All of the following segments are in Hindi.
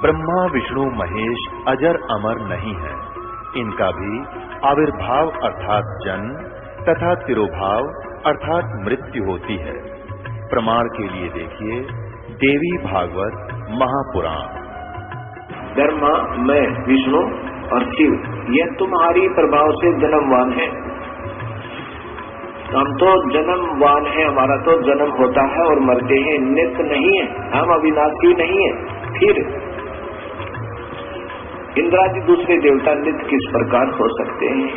ब्रह्मा विष्णु महेश अजर अमर नहीं है, इनका भी आविर्भाव अर्थात जन्म तथा तिरोभाव अर्थात मृत्यु होती है। प्रमाण के लिए देखिए देवी भागवत महापुराण। ब्रह्मा, मैं, विष्णु और शिव यह तुम्हारी प्रभाव से जन्मवान है। हम तो जन्मवान है, हमारा तो जन्म होता है और मरते हैं, नित्य नहीं है, हम अविनाशी नहीं है। फिर इंद्रादि दूसरे देवता नित्य किस प्रकार हो सकते हैं?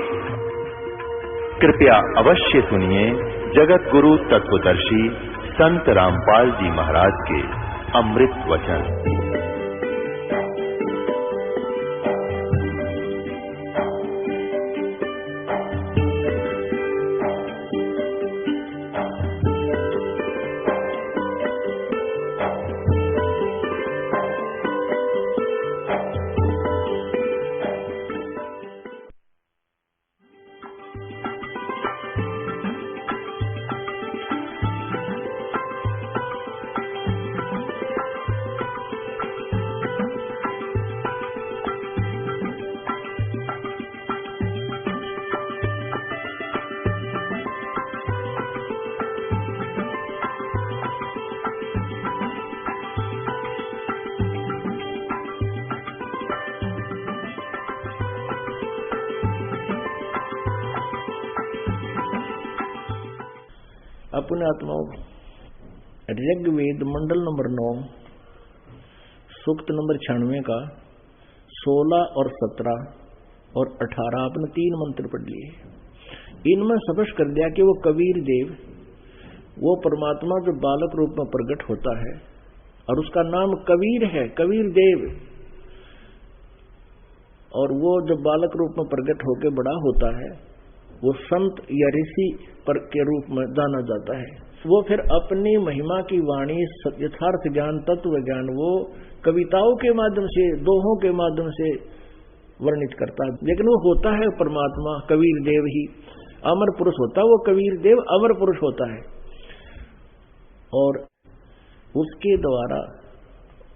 कृपया अवश्य सुनिए जगत गुरु तत्वदर्शी संत रामपाल जी महाराज के अमृत वचन। अपने आत्माओं ऋग्वेद मंडल नंबर 9 सूक्त नंबर 96 का 16 और 17 और 18 आपने 3 मंत्र पढ़ लिए। इनमें स्पष्ट कर दिया कि वो कबीर देव, वो परमात्मा जो बालक रूप में प्रकट होता है और उसका नाम कबीर है, कबीर देव, और वो जो बालक रूप में प्रकट होकर बड़ा होता है वो संत या ऋषि पर के रूप में जाना जाता है। वो फिर अपनी महिमा की वाणी, यथार्थ ज्ञान, तत्व ज्ञान वो कविताओं के माध्यम से, दोहों के माध्यम से वर्णित करता है। लेकिन वो होता है परमात्मा कबीर देव ही, अमर पुरुष होता है वो कबीर देव, अमर पुरुष होता है। और उसके द्वारा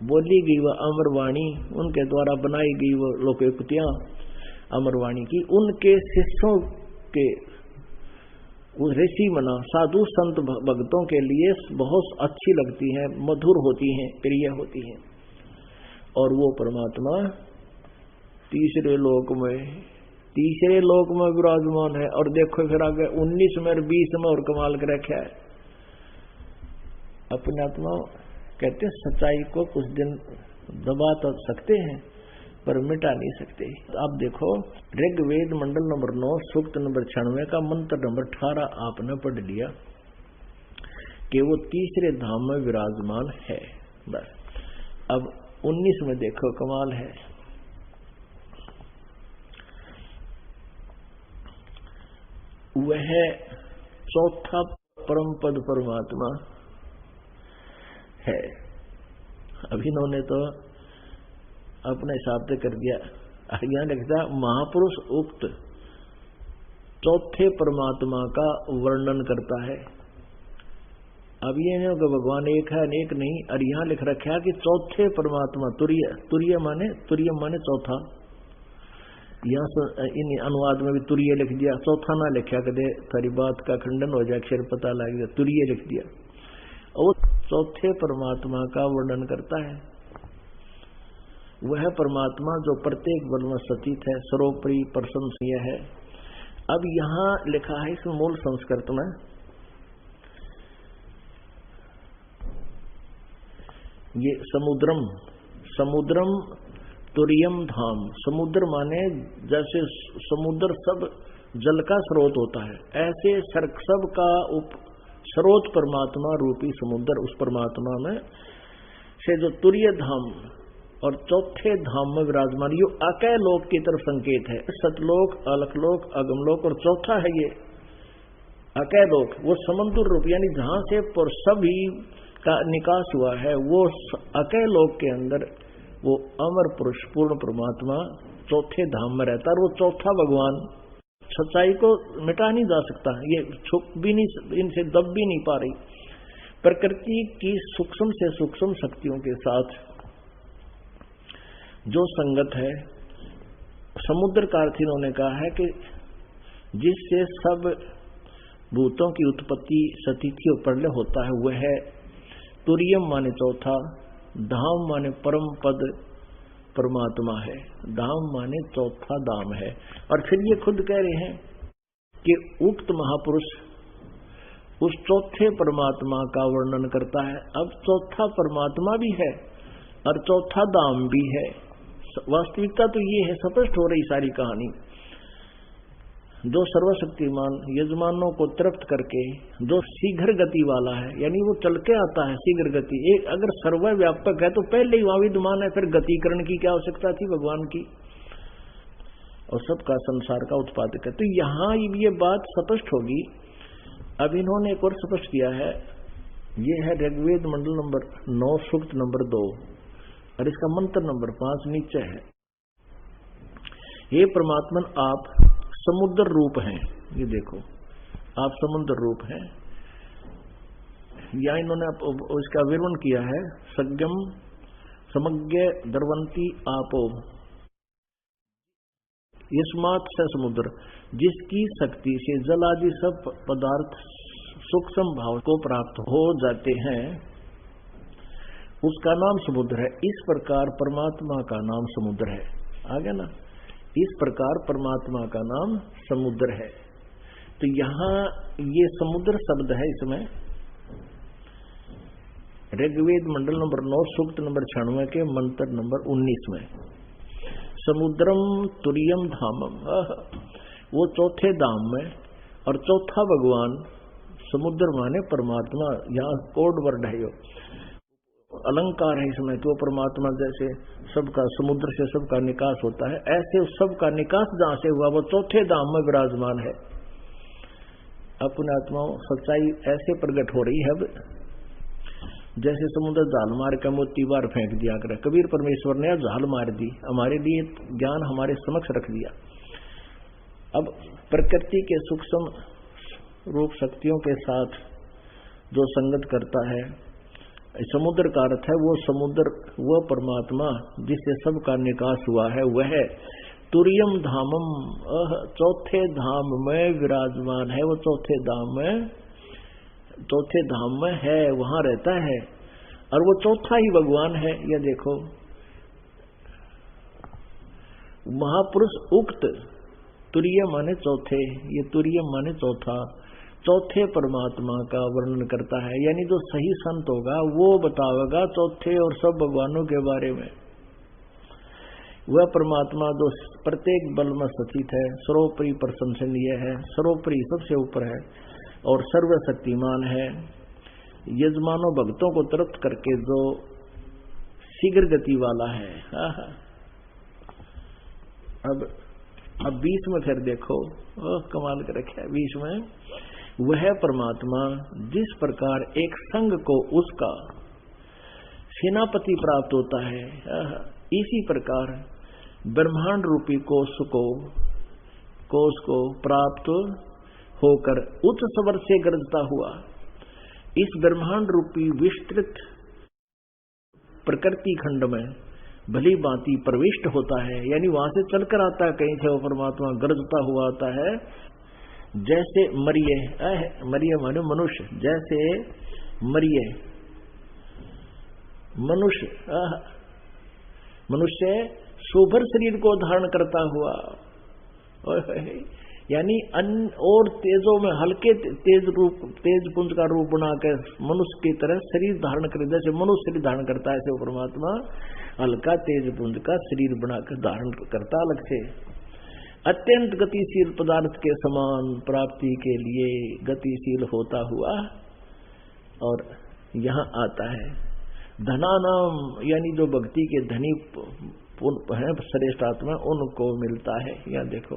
बोली गई वह अमर वाणी, उनके द्वारा बनाई गई वो लोकोक्तियां अमर वाणी की, उनके शिष्यों के ऋषि मना साधु संत भक्तों के लिए बहुत अच्छी लगती हैं, मधुर होती हैं, प्रिय होती हैं। और वो परमात्मा तीसरे लोक में विराजमान है। और देखो फिर आगे 19 में और 20 में और कमाल कर रखा है। अपने आत्मा कहते सच्चाई को कुछ दिन दबा तो सकते हैं पर मिटा नहीं सकते। आप देखो ऋग्वेद मंडल नंबर 9 सूक्त नंबर 96 का मंत्र नंबर 18 आपने पढ़ लिया कि वो तीसरे धाम में विराजमान है। बस अब 19 में देखो कमाल है। वह चौथा परम पद परमात्मा है। अभी इन्होंने तो अपने हिसाब से कर दिया। यहां लिखता महापुरुष उक्त चौथे परमात्मा का वर्णन करता है। अब ये नहीं होगा भगवान एक है अनेक नहीं, और यहां लिख रखा है कि चौथे परमात्मा तुरीय माने चौथा। यहां इन अनुवाद में भी तुरीय लिख दिया, चौथा ना लिखा कदे सारी बात का खंडन हो जाए, अक्षर पता लग गया, तुरीय लिख दिया। और चौथे परमात्मा का वर्णन करता है। वह परमात्मा जो प्रत्येक बल में सचित है, सर्वोपरि प्रशंसनीय है। अब यहां लिखा है इस मूल संस्कृत में, ये समुद्रम तुरियम धाम। समुद्र माने जैसे समुद्र सब जल का स्रोत होता है, ऐसे सब का स्रोत परमात्मा रूपी समुद्र, उस परमात्मा में से जो तुरीय धाम और चौथे धाम में विराजमान, यो अकय लोक की तरफ संकेत है। सतलोक, अलखलोक, अगमलोक और चौथा है ये अकय लोक, वो समुद्र रूप यानी जहां से सभी का निकास हुआ है, वो अकय लोक के अंदर वो अमर पुरुष पूर्ण परमात्मा चौथे धाम में रहता है। और वो चौथा भगवान सच्चाई को मिटा नहीं जा सकता, ये छुप भी नहीं, इनसे दब भी नहीं पा रही। प्रकृति की सूक्ष्म से सूक्ष्म शक्तियों के साथ जो संगत है, समुद्र का अर्थ इन्होंने कहा है कि जिससे सब भूतों की उत्पत्ति सतिथि और प्रलय होता है, वह है तुर्यम माने चौथा, धाम माने परम पद परमात्मा है। धाम माने चौथा धाम है। और फिर ये खुद कह रहे हैं कि उक्त महापुरुष उस चौथे परमात्मा का वर्णन करता है। अब चौथा परमात्मा भी है और चौथा धाम भी है। वास्तविकता तो ये है, स्पष्ट हो रही सारी कहानी। जो सर्वशक्तिमान यजमानों को तृप्त करके जो शीघ्र गति वाला है, यानी वो चल के आता है शीघ्र गति। एक अगर सर्वव्यापक है तो पहले ही वहां विद्यमान है, फिर गतिकरण की क्या आवश्यकता थी भगवान की। और सबका संसार का उत्पादक है। तो यहाँ ये बात स्पष्ट होगी। अब इन्होंने एक और स्पष्ट किया है, ये है ऋग्वेद मंडल नंबर 9 सूक्त नंबर 2 और इसका मंत्र नंबर 5 नीचे है। हे परमात्मन, आप समुद्र रूप हैं। ये देखो, आप समुद्र रूप हैं। या इन्होंने इसका विवरण किया है, सज्ञम समज्ञ द्रवंती आपो यस्मात् से समुद्र, जिसकी शक्ति से जल आदि सब पदार्थ सूक्ष्म भाव को प्राप्त हो जाते हैं, उसका नाम समुद्र है। इस प्रकार परमात्मा का नाम समुद्र है। आगे ना, इस प्रकार परमात्मा का नाम समुद्र है। तो यहां ये समुद्र शब्द है इसमें ऋग्वेद मंडल नंबर 9 सूक्त नंबर 96 के मंत्र नंबर 19 में, समुद्रम तुर्यम धामम, वो चौथे धाम में। और चौथा भगवान, समुद्र माने परमात्मा। यहाँ कोड वर्ड है, यो अलंकार है इसमें। तो परमात्मा जैसे सबका समुद्र से सबका निकास होता है, ऐसे सबका निकास जहां से हुआ वो चौथे धाम में विराजमान है। अपने आत्माओं सच्चाई ऐसे प्रकट हो रही है अब जैसे समुद्र जाल मार के मोती बार फेंक दिया करे। कबीर परमेश्वर ने जाल मार दी, हमारे लिए ज्ञान हमारे समक्ष रख दिया। अब प्रकृति के सूक्ष्म रूप शक्तियों के साथ जो संगत करता है, समुद्र का अर्थ है वो समुद्र, वो परमात्मा जिससे सबका निकास हुआ है, वह तुर्यम धामम, चौथे धाम में विराजमान है। वो चौथे धाम में है, वहां रहता है। और वो चौथा ही भगवान है। यह देखो, महापुरुष उक्त तुर्य माने चौथे, ये तुर्य माने चौथा, चौथे परमात्मा का वर्णन करता है। यानी जो सही संत होगा वो बतावेगा चौथे और सब भगवानों के बारे में। वह परमात्मा जो प्रत्येक बल में स्थित है, सर्वोपरि प्रशंसनीय है, सर्वोपरि सबसे ऊपर है और सर्वशक्तिमान है। यजमानों भक्तों को तृप्त करके जो शीघ्र गति वाला है। अब 20 में फिर देखो, कमाल कर रखा है 20 में, वह परमात्मा जिस प्रकार एक संघ को उसका सेनापति प्राप्त होता है, इसी प्रकार ब्रह्मांड रूपी कोष को प्राप्त होकर उच्च स्वर से गरजता हुआ इस ब्रह्मांड रूपी विस्तृत प्रकृति खंड में भली भांति प्रविष्ट होता है। यानी वहां से चलकर आता है, कहीं से वो परमात्मा गरजता हुआ आता है। जैसे मरिय माने मनुष्य, जैसे मनुष्य शोभर शरीर को धारण करता हुआ, यानी और तेजों में हल्के तेज पुंज का रूप बनाकर मनुष्य की तरह शरीर धारण करे। जैसे मनुष्य शरीर धारण करता है, ऐसे वो परमात्मा हल्का तेज पुंज का शरीर बनाकर धारण करता अलग से। अत्यंत गतिशील पदार्थ के समान प्राप्ति के लिए गतिशील होता हुआ और यहाँ आता है। धनानाम, यानी जो भक्ति के धनी है श्रेष्ठ आत्मा, उनको मिलता है। यहाँ देखो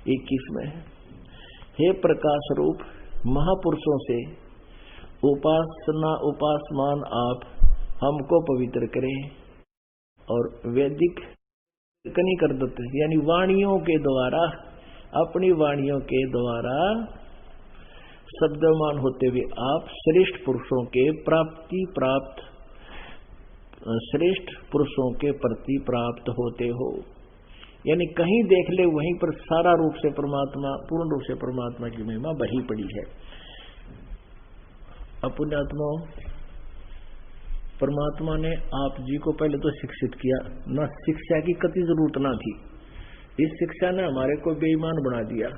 21 में, हे प्रकाश रूप महापुरुषों से उपासमान आप हमको पवित्र करें और वैदिक कनी कर देते, यानी वाणियों के द्वारा, अपनी वाणियों के द्वारा शब्दमान होते हुए आप श्रेष्ठ पुरुषों के प्राप्त श्रेष्ठ पुरुषों के प्रति प्राप्त होते हो। यानी कहीं देख ले वहीं पर सारा रूप से परमात्मा, पूर्ण रूप से परमात्मा की महिमा बही पड़ी है। पुण्यात्मा, परमात्मा ने आप जी को पहले तो शिक्षित किया, न शिक्षा की कति जरूरत ना थी। इस शिक्षा ने हमारे को बेईमान बना दिया।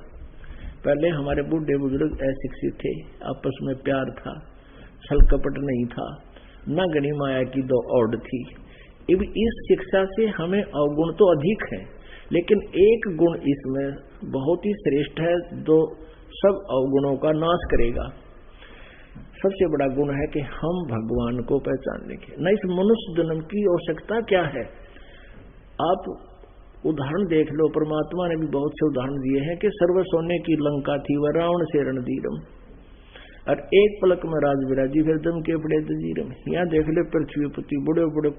पहले हमारे बूढ़े बुजुर्ग अशिक्षित थे, आपस में प्यार था, छल कपट नहीं था, न गणी माया की दो औड थी। अब इस शिक्षा से हमें अवगुण तो अधिक है, लेकिन एक गुण इसमें बहुत ही श्रेष्ठ है जो सब अवगुणों का नाश करेगा। सबसे बड़ा गुण है कि हम भगवान को पहचानने के। न इस मनुष्य जन्म की आवश्यकता क्या है। आप उदाहरण देख लो, परमात्मा ने भी बहुत से उदाहरण दिए हैं कि सर्व सोने की लंका थी वह रावण से रणधीरम, और एक पलक में राज विराजी फिर दम के बड़े दजीरम। यहाँ देख ले पृथ्वीपति, बड़े बड़े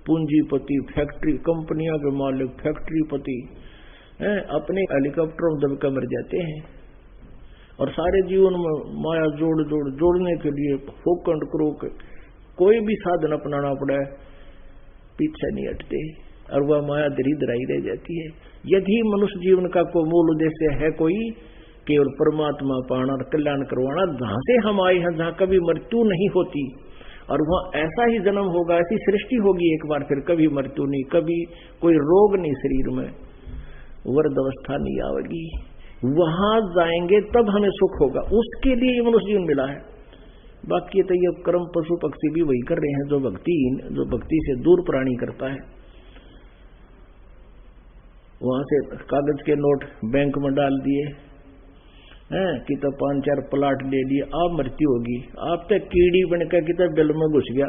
पूंजीपति, फैक्ट्री कंपनियों के मालिक, फैक्ट्रीपति अपने हेलीकॉप्टरों दब कर मर जाते हैं, और सारे जीवन में माया जोड़ने के लिए फोकंड करो कोई भी साधन अपनाना पड़ा है, पीछे नहीं हटते, और वह माया धराई रह जाती है। यदि मनुष्य जीवन का कोई मूल उद्देश्य है कोई केवल परमात्मा पाना और कल्याण करवाना, जहां से हम आए हैं, जहां कभी मृत्यु नहीं होती, और वहां ऐसा ही जन्म होगा, ऐसी सृष्टि होगी एक बार, फिर कभी मृत्यु नहीं, कभी कोई रोग नहीं शरीर में, वृद्ध अवस्था नहीं आएगी, वहां जाएंगे तब हमें सुख होगा। उसके लिए ये मनुष्य जीवन मिला है। बाकी तो ये कर्म पशु पक्षी भी वही कर रहे हैं जो भक्ति से दूर प्राणी करता है। वहां से कागज के नोट बैंक में डाल दिए हैं कि तो 5-4 प्लाट ले लिए, आप मृत्यु होगी, आप तो कीड़ी बनकर कि बिल में घुस गया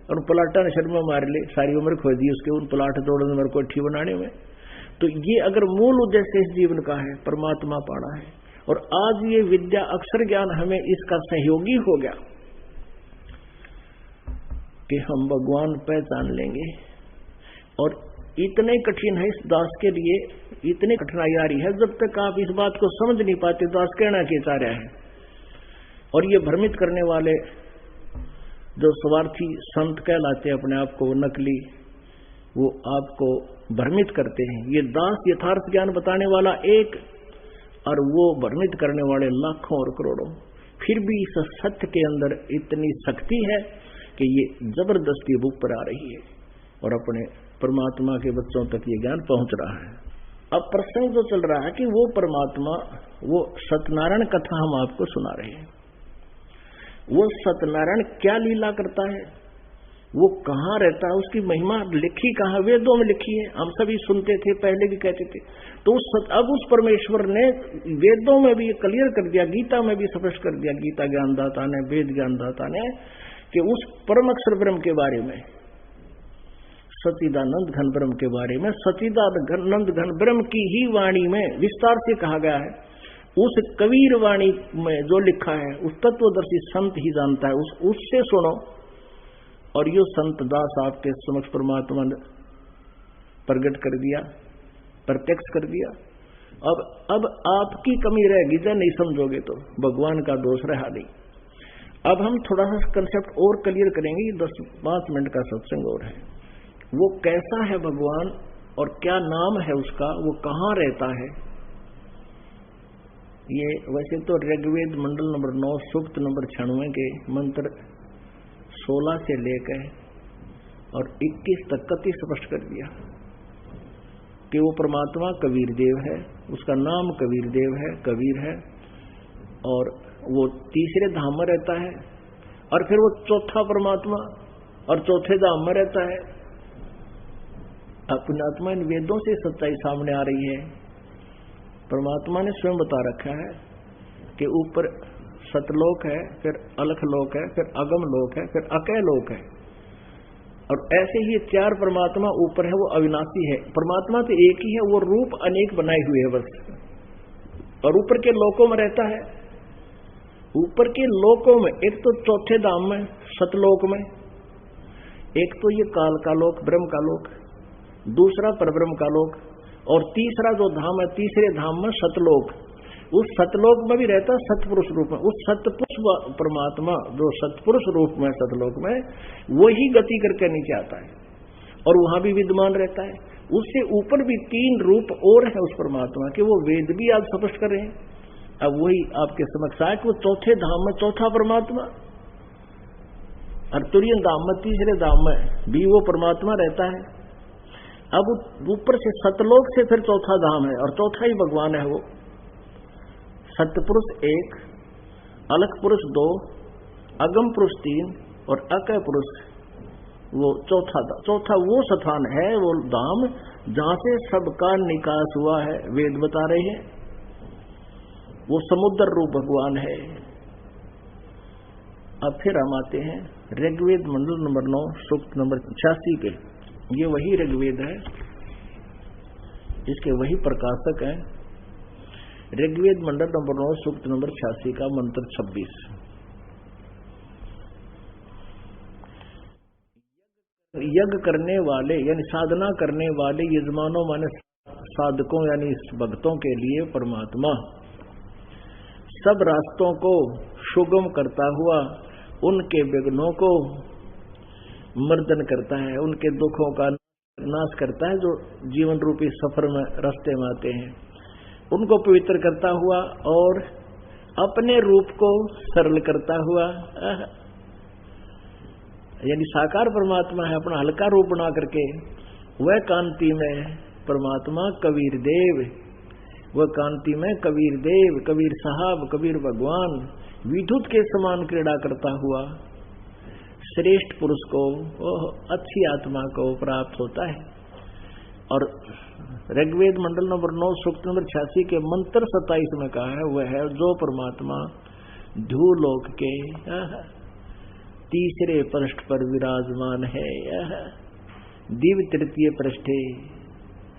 और प्लाटा ने शर्मा मार ले, सारी उम्र खो दी उसके उन प्लाट तोड़ने में, कोठी बनाने में। तो ये अगर मूल उद्देश्य इस जीवन का है परमात्मा पाना है, और आज ये विद्या अक्षर ज्ञान हमें इसका सहयोगी हो गया कि हम भगवान पहचान लेंगे। और इतने कठिन है इस दास के लिए, इतनी कठिनाई आ रही है, जब तक आप इस बात को समझ नहीं पाते दास कहना के चाह रहा है। और ये भ्रमित करने वाले जो स्वार्थी संत कहलाते हैं अपने आप को, नकली, वो आपको भ्रमित करते हैं। ये दास यथार्थ ज्ञान बताने वाला एक, और वो भ्रमित करने वाले लाखों और करोड़ों। फिर भी इस सत्य के अंदर इतनी शक्ति है कि ये जबरदस्ती बुक पर आ रही है और अपने परमात्मा के बच्चों तक ये ज्ञान पहुंच रहा है। अब प्रसंग जो चल रहा है कि वो परमात्मा, वो सत्यनारायण कथा हम आपको सुना रहे हैं। वो सत्यनारायण क्या लीला करता है, वो कहाँ रहता है, उसकी महिमा लिखी कहाँ, वेदों में लिखी है, हम सभी सुनते थे, पहले भी कहते थे। तो अब उस परमेश्वर ने वेदों में भी क्लियर कर दिया, गीता में भी स्पष्ट कर दिया, गीता ज्ञानदाता ने, वेद ज्ञानदाता ने, कि उस परम अक्षर ब्रह्म के बारे में, सच्चिदानंद घन ब्रह्म के बारे में, सच्चिदानंद घन ब्रह्म की ही वाणी में विस्तार से कहा गया है। उस कबीर वाणी में जो लिखा है उस तत्वदर्शी संत ही जानता है, उससे सुनो। और यो संत दास आपके समक्ष परमात्मा ने प्रकट कर दिया, प्रत्यक्ष कर दिया। अब आपकी कमी रहेगी जब नहीं समझोगे तो, भगवान का दोष रहा नहीं। अब हम थोड़ा सा कंसेप्ट और क्लियर करेंगे, 10-5 मिनट का सत्संग और है। वो कैसा है भगवान और क्या नाम है उसका, वो कहाँ रहता है। ये वैसे तो ऋग्वेद मंडल नंबर 9 सूक्त नंबर 96 के मंत्र 16 से लेकर और 21 तक कति स्पष्ट कर दिया कि वो परमात्मा कबीर देव है, उसका नाम कबीर देव है, कबीर है, और वो तीसरे धाम में रहता है, और फिर वो चौथा परमात्मा और चौथे धाम में रहता है। पुण्यात्मा इन वेदों से सच्चाई सामने आ रही है। परमात्मा ने स्वयं बता रखा है कि ऊपर सतलोक है, फिर अलख लोक है, फिर अगम लोक है, फिर अकय लोक है, और ऐसे ही 4 परमात्मा ऊपर है, वो अविनाशी है। परमात्मा तो एक ही है, वो रूप अनेक बनाए हुए है बस, और ऊपर के लोकों में रहता है। ऊपर के लोकों में एक तो चौथे धाम में सतलोक में, एक तो ये काल का लोक ब्रह्म का लोक, दूसरा परब्रह्म का लोक, और तीसरा जो धाम है तीसरे धाम में सतलोक। उस सतलोक में भी रहता है सतपुरुष रूप में। उस सतपुरुष परमात्मा जो सतपुरुष रूप में सतलोक में, वही गति करके नीचे आता है और वहां भी विद्यमान रहता है। उससे ऊपर भी 3 रूप और है उस परमात्मा के, वो वेद भी आज स्पष्ट कर रहे हैं। अब वही आपके समक्ष आए कि वो चौथे धाम में चौथा परमात्मा, और तुरीय धाम में तीसरे धाम में भी वो परमात्मा रहता है। अब ऊपर से सतलोक से फिर चौथा धाम है और चौथा ही भगवान है। वो सतपुरुष 1, अलख पुरुष 2, अगम पुरुष 3 और अकय पुरुष वो चौथा वो स्थान है, वो धाम जहां से सबका निकास हुआ है। वेद बता रहे हैं वो समुद्र रूप भगवान है। अब फिर हम आते हैं ऋग्वेद मंडल नंबर 9 सूक्त नंबर 86 पे। ये वही ऋग्वेद है, इसके वही प्रकाशक है। ऋग्वेद मंडल नंबर 9 सूक्त नंबर 86 का मंत्र 26। यज्ञ करने वाले यानी साधना करने वाले यजमानों माने साधकों यानी भक्तों के लिए परमात्मा सब रास्तों को सुगम करता हुआ उनके विघ्नों को मर्दन करता है, उनके दुखों का नाश करता है जो जीवन रूपी सफर में रास्ते में आते हैं। उनको पवित्र करता हुआ और अपने रूप को सरल करता हुआ, यानी साकार परमात्मा है, अपना हल्का रूप बना करके वह कांति में परमात्मा कबीर देव, वह कांति में कबीर देव, कबीर साहब, कबीर भगवान विद्युत के समान क्रीड़ा करता हुआ श्रेष्ठ पुरुष को, अच्छी आत्मा को प्राप्त होता है। और ऋग्वेद मंडल नंबर 9 सूक्त नंबर 86 के मंत्र 27 में कहा है वह है जो परमात्मा ध्रुवलोक के तीसरे पृष्ठ पर विराजमान है। दिव्य तृतीय पृष्ठे,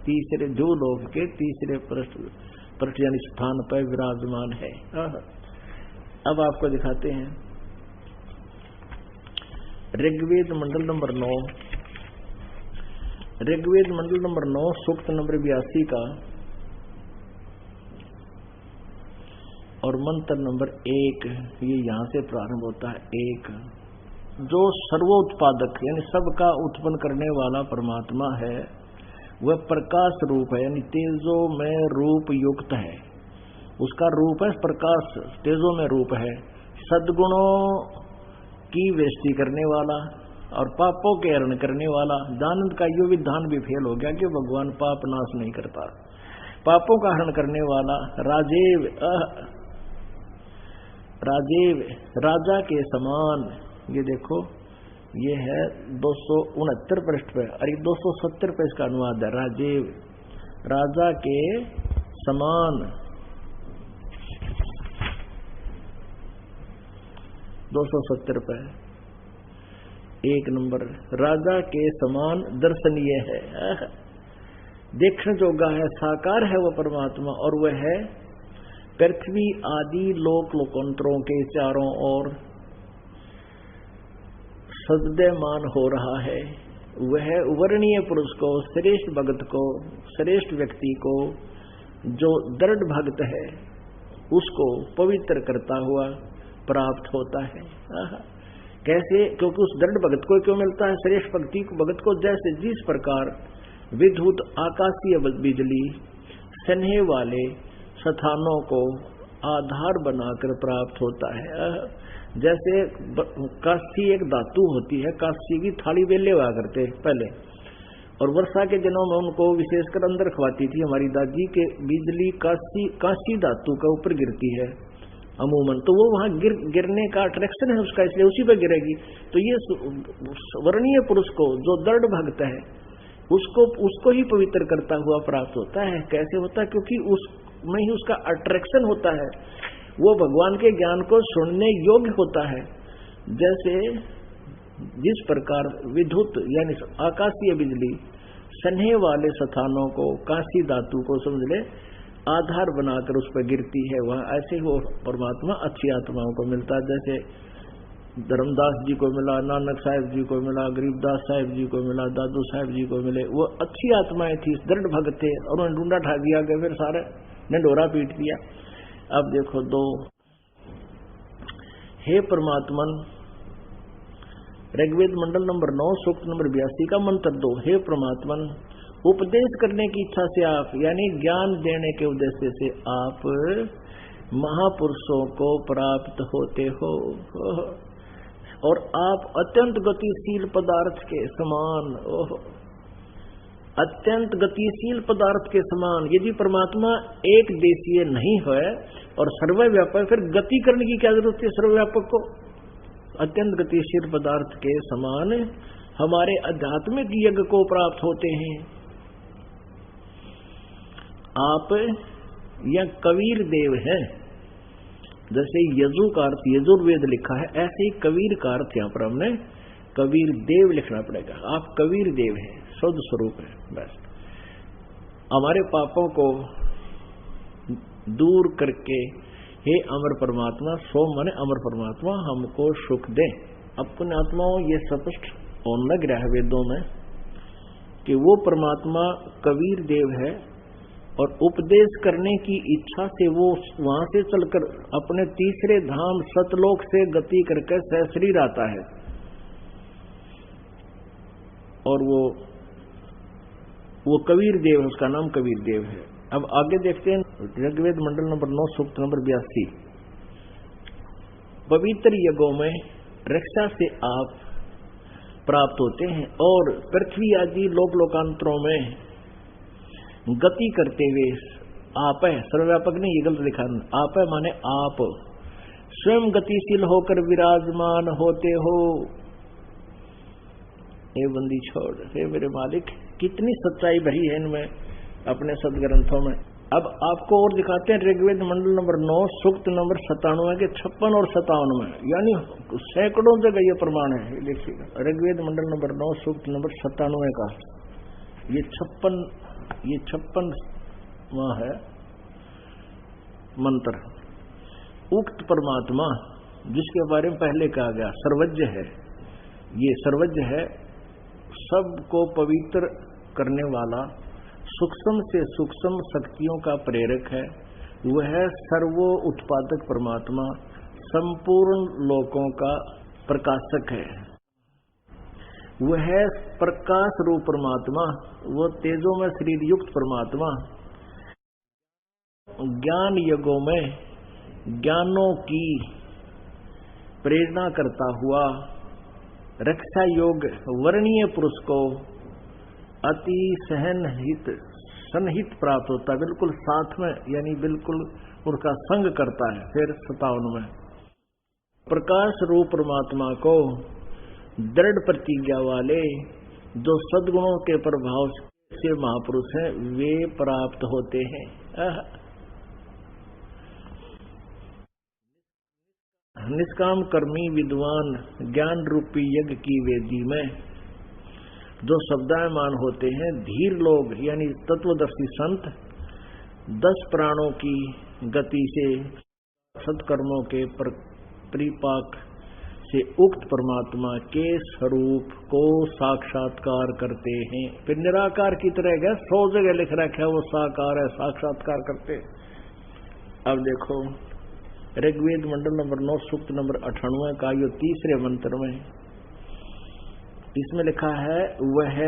तीसरे ध्रुवलोक के तीसरे पृष्ठ यानी स्थान पर विराजमान है। अब आपको दिखाते हैं ऋग्वेद मंडल नंबर 9, ऋग्वेद मंडल नंबर 9 सूक्त नंबर 82 का और मंत्र नंबर 1, ये यहां से प्रारंभ होता है। 1 जो सर्वोत्पादक यानी सबका उत्पन्न करने वाला परमात्मा है, वह प्रकाश रूप है यानी तेजो में रूप युक्त है। उसका रूप है प्रकाश, तेजो में रूप है। सद्गुणों की वृष्टि करने वाला और पापों के हरण करने वाला। दानंद का यो विधान भी फेल हो गया कि भगवान पाप नाश नहीं करता। पापों का हरण करने वाला राजेव, राजेव राजा के समान। ये देखो ये है 269 पृष्ठ पे और 270 पे इसका अनुवाद है। राजेव राजा के समान, 270 पे 1 नंबर। राजा के समान दर्शनीय है, देखने जोगा है, साकार है वह परमात्मा और वह है पृथ्वी आदि लोक लोकांतरों के चारों ओर सदयमान हो रहा है। वह वर्णीय पुरुष को, श्रेष्ठ भक्त को, श्रेष्ठ व्यक्ति को जो दृढ़ भक्त है उसको पवित्र करता हुआ प्राप्त होता है। कैसे? क्योंकि उस दृढ़ भक्त को क्यों मिलता है? श्रेष्ठ भक्त को जैसे जिस प्रकार विद्युत आकाशीय बिजली स्नेह वाले स्थानों को आधार बनाकर प्राप्त होता है। जैसे काशी एक धातु होती है, काशी की थाली बेले हुआ करते पहले, और वर्षा के दिनों में उनको विशेषकर अंदर खवाती थी हमारी दादी के। बिजली काशी धातु के ऊपर गिरती है अमूमन, तो वो वहां गिरने का अट्रैक्शन है उसका, इसलिए उसी पर गिरेगी। तो ये वर्णीय पुरुष को जो दृढ़ भक्त है उसको ही पवित्र करता हुआ प्राप्त होता है। कैसे होता है? क्योंकि उसमें ही उसका अट्रैक्शन होता है, वो भगवान के ज्ञान को सुनने योग्य होता है। जैसे जिस प्रकार विद्युत यानी आकाशीय बिजली स्नेह वाले स्थानों को, काशी धातु को समझ ले, आधार बनाकर उस पर गिरती है, वह ऐसे वो परमात्मा अच्छी आत्माओं को मिलता है। जैसे धर्मदास जी को मिला, नानक साहिब जी को मिला, गरीबदास साहिब जी को मिला, दादू साहिब जी को मिले। वो अच्छी आत्माएं थी, दृढ़ भक्त थे और उन्हें ढूंढा ढा दिया गया, फिर सारे ने डोरा पीट दिया। अब देखो 2, हे परमात्मन, ऋग्वेद मंडल नंबर 9 सूक्त नंबर 82 का मंत्र 2। हे परमात्मन, उपदेश करने की इच्छा से आप, यानी ज्ञान देने के उद्देश्य से आप महापुरुषों को प्राप्त होते हो, और आप अत्यंत गतिशील पदार्थ के समान, अत्यंत गतिशील पदार्थ के समान। यदि परमात्मा एक देशीय नहीं है और सर्वव्यापक, फिर गति करने की क्या जरूरत है सर्वव्यापक को? अत्यंत गतिशील पदार्थ के समान हमारे आध्यात्मिक यज्ञ को प्राप्त होते हैं। आप या कबीर देव हैं, जैसे यजु का अर्थ यजुर्वेद लिखा है, ऐसे ही कबीर का अर्थ यहाँ पर हमने कबीर देव लिखना पड़ेगा। आप कबीर देव हैं, शुद्ध स्वरूप है। बस हमारे पापों को दूर करके हे अमर परमात्मा, सोम माने अमर परमात्मा, हमको सुख दे। अब पुण्यात्माओं, ये स्पष्ट होने लग रहा है वेदों में कि वो परमात्मा कबीर देव है और उपदेश करने की इच्छा से वो वहां से चलकर अपने तीसरे धाम सतलोक से गति करके सहशरीर आता है, और वो कबीर देव है, उसका नाम कबीर देव है। अब आगे देखते हैं ऋग्वेद मंडल नंबर 9 सूक्त नंबर 82। पवित्र यज्ञों में रक्षा से आप प्राप्त होते हैं और पृथ्वी आदि लोक लोकांतरों में गति करते हुए आप है, सर्वव्यापक नहीं, ये गलत लिखा, आप है माने आप स्वयं गतिशील होकर विराजमान होते हो। ये बंदी छोड़, हे मेरे मालिक, कितनी सच्चाई भरी है इनमें अपने सदग्रंथों में। अब आपको और दिखाते हैं ऋग्वेद मंडल नंबर 9 सूक्त नंबर 97 के 56 और 57 में, यानी सैकड़ों जगह ये प्रमाण है। देखिएगा ऋग्वेद मंडल नंबर 9 सूक्त नंबर 97 का ये 56 वहां है मंत्र। उक्त परमात्मा जिसके बारे में पहले कहा गया सर्वज्ञ है, ये सर्वज्ञ है, सबको पवित्र करने वाला, सूक्ष्म से सूक्ष्म शक्तियों का प्रेरक है। वह सर्वो उत्पादक परमात्मा, संपूर्ण लोकों का प्रकाशक है। वह प्रकाश रूप परमात्मा, वो तेजो में शरीर युक्त परमात्मा, ज्ञान यज्ञों में ज्ञानों की प्रेरणा करता हुआ रक्षा योग वर्णीय पुरुष को अति सन्निहित प्राप्त होता है, बिल्कुल साथ में, यानी बिल्कुल उनका संग करता है। फिर 57 में प्रकाश रूप परमात्मा को दृढ़ प्रतिज्ञा वाले जो सद्गुणों के प्रभाव से महापुरुष हैं वे प्राप्त होते हैं। निष्काम कर्मी विद्वान ज्ञान रूपी यज्ञ की वेदी में जो शब्दायमान होते हैं, धीर लोग यानी तत्वदर्शी संत 10 प्राणों की गति से सत्कर्मों के परिपाक से उक्त परमात्मा के स्वरूप को साक्षात्कार करते हैं। फिर निराकार की तरह गया 100 जगह लिख रखा है वो साकार है, साक्षात्कार करते। अब देखो ऋग्वेद मंडल नंबर 9 सूक्त नंबर 98 का यो तीसरे मंत्र में, इसमें लिखा है वह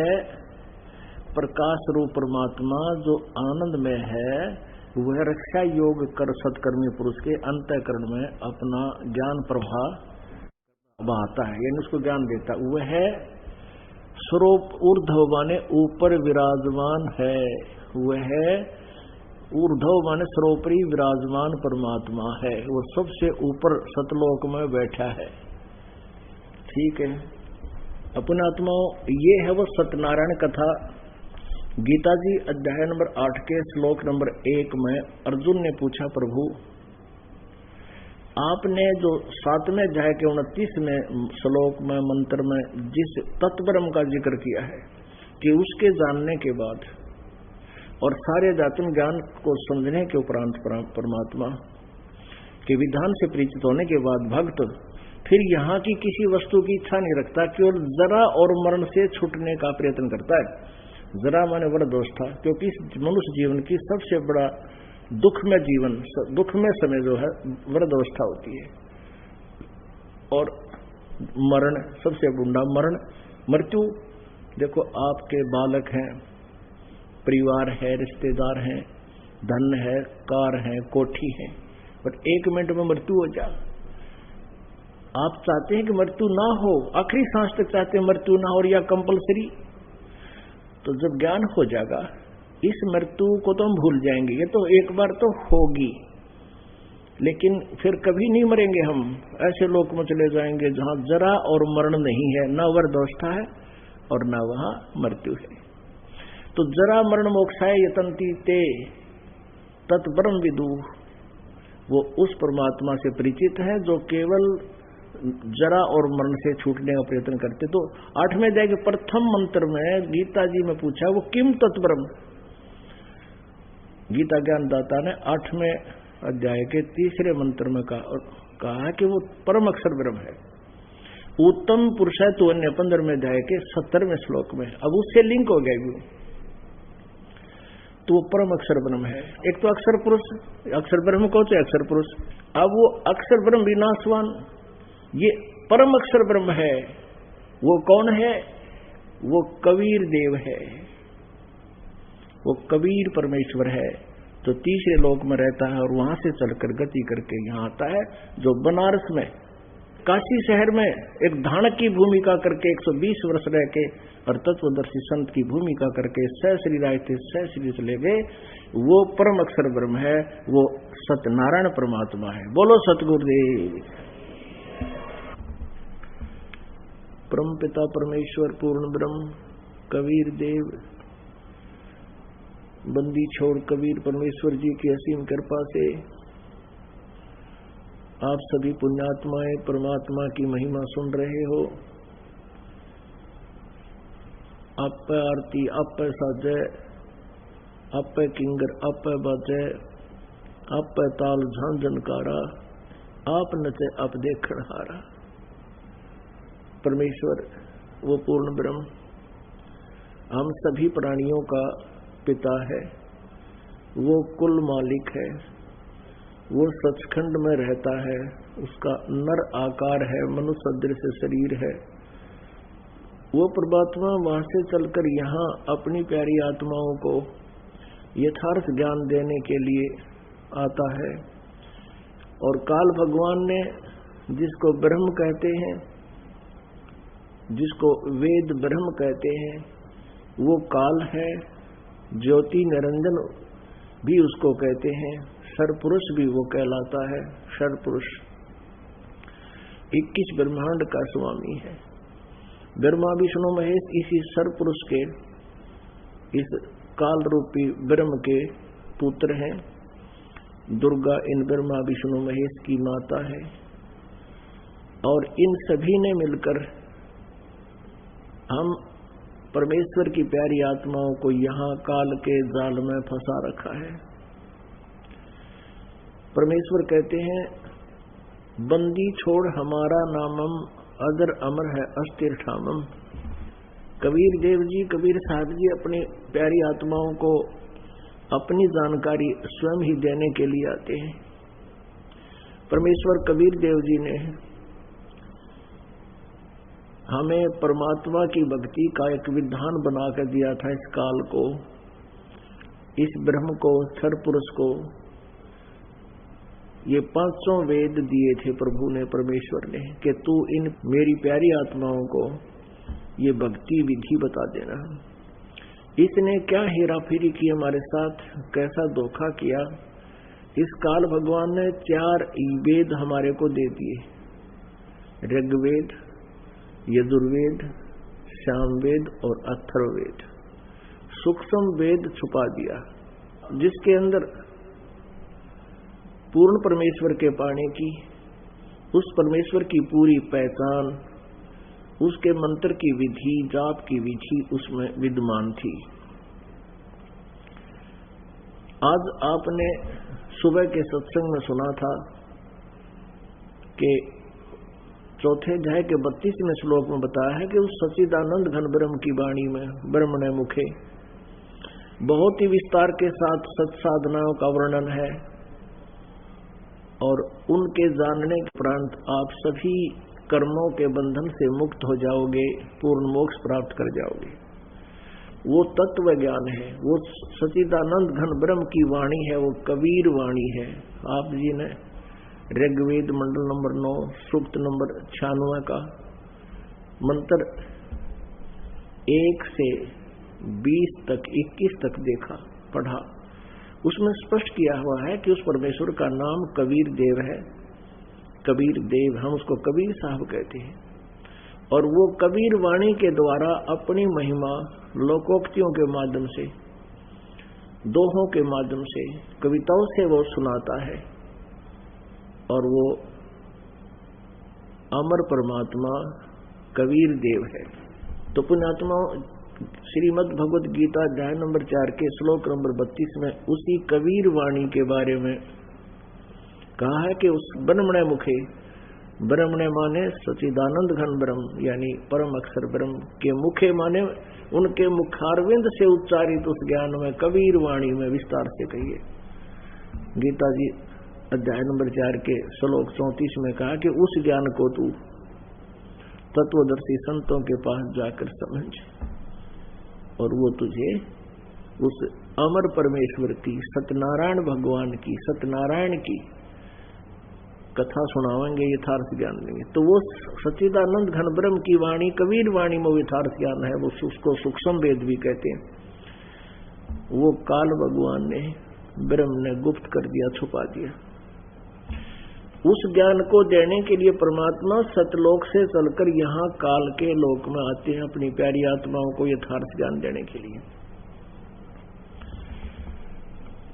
प्रकाश रूप परमात्मा जो आनंद में है, वह रक्षा योग कर सत्कर्मी पुरुष के अंतःकरण में अपना ज्ञान प्रवाह बहाता है, यानी उसको ज्ञान देता। वह स्वरूप ऊर्ध्व माने ऊपर विराजमान है, वह ऊर्ध्व माने सर्वोपरि विराजमान परमात्मा है, वो सबसे ऊपर सतलोक में बैठा है। ठीक है अपने आत्माओं, ये है वो सत्यनारायण कथा। गीता जी अध्याय नंबर 8 के श्लोक नंबर 1 में अर्जुन ने पूछा, प्रभु आपने जो 7वें अध्याय के 29वें श्लोक में मंत्र में जिस तत्ब्रह्म का जिक्र किया है कि उसके जानने के बाद और सारे अध्यात्म ज्ञान को समझने के उपरांत परमात्मा के विधान से परिचित होने के बाद भक्त फिर यहाँ की किसी वस्तु की इच्छा नहीं रखता, केवल जरा और मरण से छूटने का प्रयत्न करता है। जरा माने बड़ा दोष था, क्योंकि इस मनुष्य जीवन की सबसे बड़ा दुख में जीवन, दुख में समय जो है वृद्ध अवस्था होती है। और मरण, सबसे बूढ़ा मरण, मृत्यु। देखो आपके बालक हैं, परिवार है, रिश्तेदार हैं, धन है, कार है, कोठी है, पर 1 मिनट में मृत्यु हो जाए। आप चाहते हैं कि मृत्यु ना हो, आखिरी सांस तक चाहते हैं मृत्यु ना हो, या कंपलसरी। तो जब ज्ञान हो जाएगा इस मृत्यु को तो हम भूल जाएंगे, ये तो एक बार तो होगी, लेकिन फिर कभी नहीं मरेंगे हम। ऐसे लोक में चले जाएंगे जहां जरा और मरण नहीं है, न वृद्धावस्था है और न वहां मृत्यु है। तो जरा मरण मोक्षाय यतन्ति ते तत्ब्रह्म विदु, वो उस परमात्मा से परिचित है जो केवल जरा और मरण से छूटने का प्रयत्न करते। तो 8वें अध्याय के प्रथम मंत्र में गीता जी में पूछा वो किम तत्ब्रह्म। गीता ज्ञानदाता ने 8वें अध्याय के 3रे मंत्र में कहा कि वो परम अक्षर ब्रह्म है। उत्तम पुरुष है तो अन्य 15वें अध्याय के 70वें श्लोक में, अब उससे लिंक हो गया वो, तो वो परम अक्षर ब्रह्म है। एक तो अक्षर पुरुष, अक्षर ब्रह्म को तो अक्षर पुरुष, अब वो अक्षर ब्रह्म विनाशवान, ये परम अक्षर ब्रह्म है। वो कौन है? वो कबीर देव है, वो कबीर परमेश्वर है, जो 3रे लोक में रहता है और वहां से चलकर गति करके यहाँ आता है, जो बनारस में काशी शहर में एक धानक की भूमिका करके 120 वर्ष रह के और तत्वदर्शी संत की भूमिका करके सहश्री राय थे, सहश्री चले गए। वो परम अक्षर ब्रह्म है, वो सत्यनारायण परमात्मा है। बोलो सतगुरुदेव। परम पिता परमेश्वर पूर्ण ब्रह्म कबीर देव, बंदी छोड़ कबीर परमेश्वर जी की असीम कृपा से आप सभी पुण्यात्माएं परमात्मा की महिमा सुन रहे हो। आप पे आरती, आप पे साजय, आप पे किंगर, आप पे बाजय, आप पे ताल झांझनकारा, आप नचे आप देखण हारा। परमेश्वर वो पूर्ण ब्रह्म हम सभी प्राणियों का पिता है, वो कुल मालिक है, वो सचखंड में रहता है, उसका नर आकार है, मनुष्य सदृश शरीर है। वो परमात्मा वहां से चलकर यहाँ अपनी प्यारी आत्माओं को यथार्थ ज्ञान देने के लिए आता है। और काल भगवान ने जिसको ब्रह्म कहते हैं, जिसको वेद ब्रह्म कहते हैं, वो काल है। ज्योति निरंजन भी उसको कहते हैं, सरपुरुष भी वो कहलाता है। सरपुरुष 21 ब्रह्मांड का स्वामी है। ब्रह्मा विष्णु महेश इसी सरपुरुष के, इस काल रूपी ब्रह्म के पुत्र हैं। दुर्गा इन ब्रह्मा विष्णु महेश की माता है और इन सभी ने मिलकर हम परमेश्वर की प्यारी आत्माओं को यहाँ काल के जाल में फंसा रखा है। परमेश्वर कहते हैं बंदी छोड़ हमारा नामम अजर अमर है अस्थिर ठामम। कबीर देव जी, कबीर साहब जी अपनी प्यारी आत्माओं को अपनी जानकारी स्वयं ही देने के लिए आते हैं। परमेश्वर कबीर देव जी ने हमें परमात्मा की भक्ति का एक विधान बनाकर दिया था। इस काल को, इस ब्रह्म को, क्षर पुरुष को ये 500 वेद दिए थे प्रभु ने, परमेश्वर ने, कि तू इन मेरी प्यारी आत्माओं को ये भक्ति विधि बता देना। इसने क्या हेराफेरी की हमारे साथ, कैसा धोखा किया। इस काल भगवान ने 4 वेद हमारे को दे दिए, ऋग्वेद, यजुर्वेद, सामवेद और अथर्ववेद। सूक्ष्म वेद छुपा दिया, जिसके अंदर पूर्ण परमेश्वर के पाने की, उस परमेश्वर की पूरी पहचान, उसके मंत्र की विधि, जाप की विधि उसमें विद्यमान थी। आज आपने सुबह के सत्संग में सुना था कि चौथे अध्याय के 32वें श्लोक में बताया है कि उस सच्चिदानंद घन ब्रह्म की वाणी में ब्रह्मणे मुखे बहुत ही विस्तार के साथ सत्साधनाओं का वर्णन है और उनके जानने के उपरांत आप सभी कर्मों के बंधन से मुक्त हो जाओगे, पूर्ण मोक्ष प्राप्त कर जाओगे। वो तत्व ज्ञान है, वो सच्चिदानंद घन ब्रह्म की वाणी है, वो कबीर वाणी है। आप जी ने ऋग्वेद मंडल नंबर 9 सूक्त नंबर 96 का मंत्र 1 से 20 तक 21 तक देखा, पढ़ा। उसमें स्पष्ट किया हुआ है कि उस परमेश्वर का नाम कबीर देव है। कबीर देव, हम उसको कबीर साहब कहते हैं। और वो कबीर वाणी के द्वारा अपनी महिमा लोकोक्तियों के माध्यम से, दोहों के माध्यम से, कविताओं से वो सुनाता है। और वो अमर परमात्मा कबीर देव है। तो पुण्यात्माओं, श्रीमद् भगवद गीता अध्याय नंबर 4 के श्लोक नंबर 32 में उसी कबीर वाणी के बारे में कहा है कि उस ब्रह्मणे मुखे, ब्रह्मणे माने सच्चिदानंद घन ब्रह्म यानी परम अक्षर ब्रह्म के मुखे माने उनके मुखारविंद से उच्चारित उस ज्ञान में कबीर वाणी में विस्तार से कहिए। गीता जी अध्याय नंबर 4 के श्लोक 34 में कहा कि उस ज्ञान को तू तत्वदर्शी संतों के पास जाकर समझ और वो तुझे उस अमर परमेश्वर की, सत्यनारायण भगवान की, सत्यनारायण की कथा सुनावेंगे, यथार्थ ज्ञान देंगे। तो वो सच्चिदानंद घन ब्रह्म की वाणी कबीर वाणी में यथार्थ ज्ञान है, वो उसको सूक्ष्म वेद भी कहते हैं। वो काल भगवान ने, ब्रह्म ने गुप्त कर दिया, छुपा दिया। उस ज्ञान को देने के लिए परमात्मा सतलोक से चलकर यहाँ काल के लोक में आते हैं अपनी प्यारी आत्माओं को यथार्थ ज्ञान देने के लिए।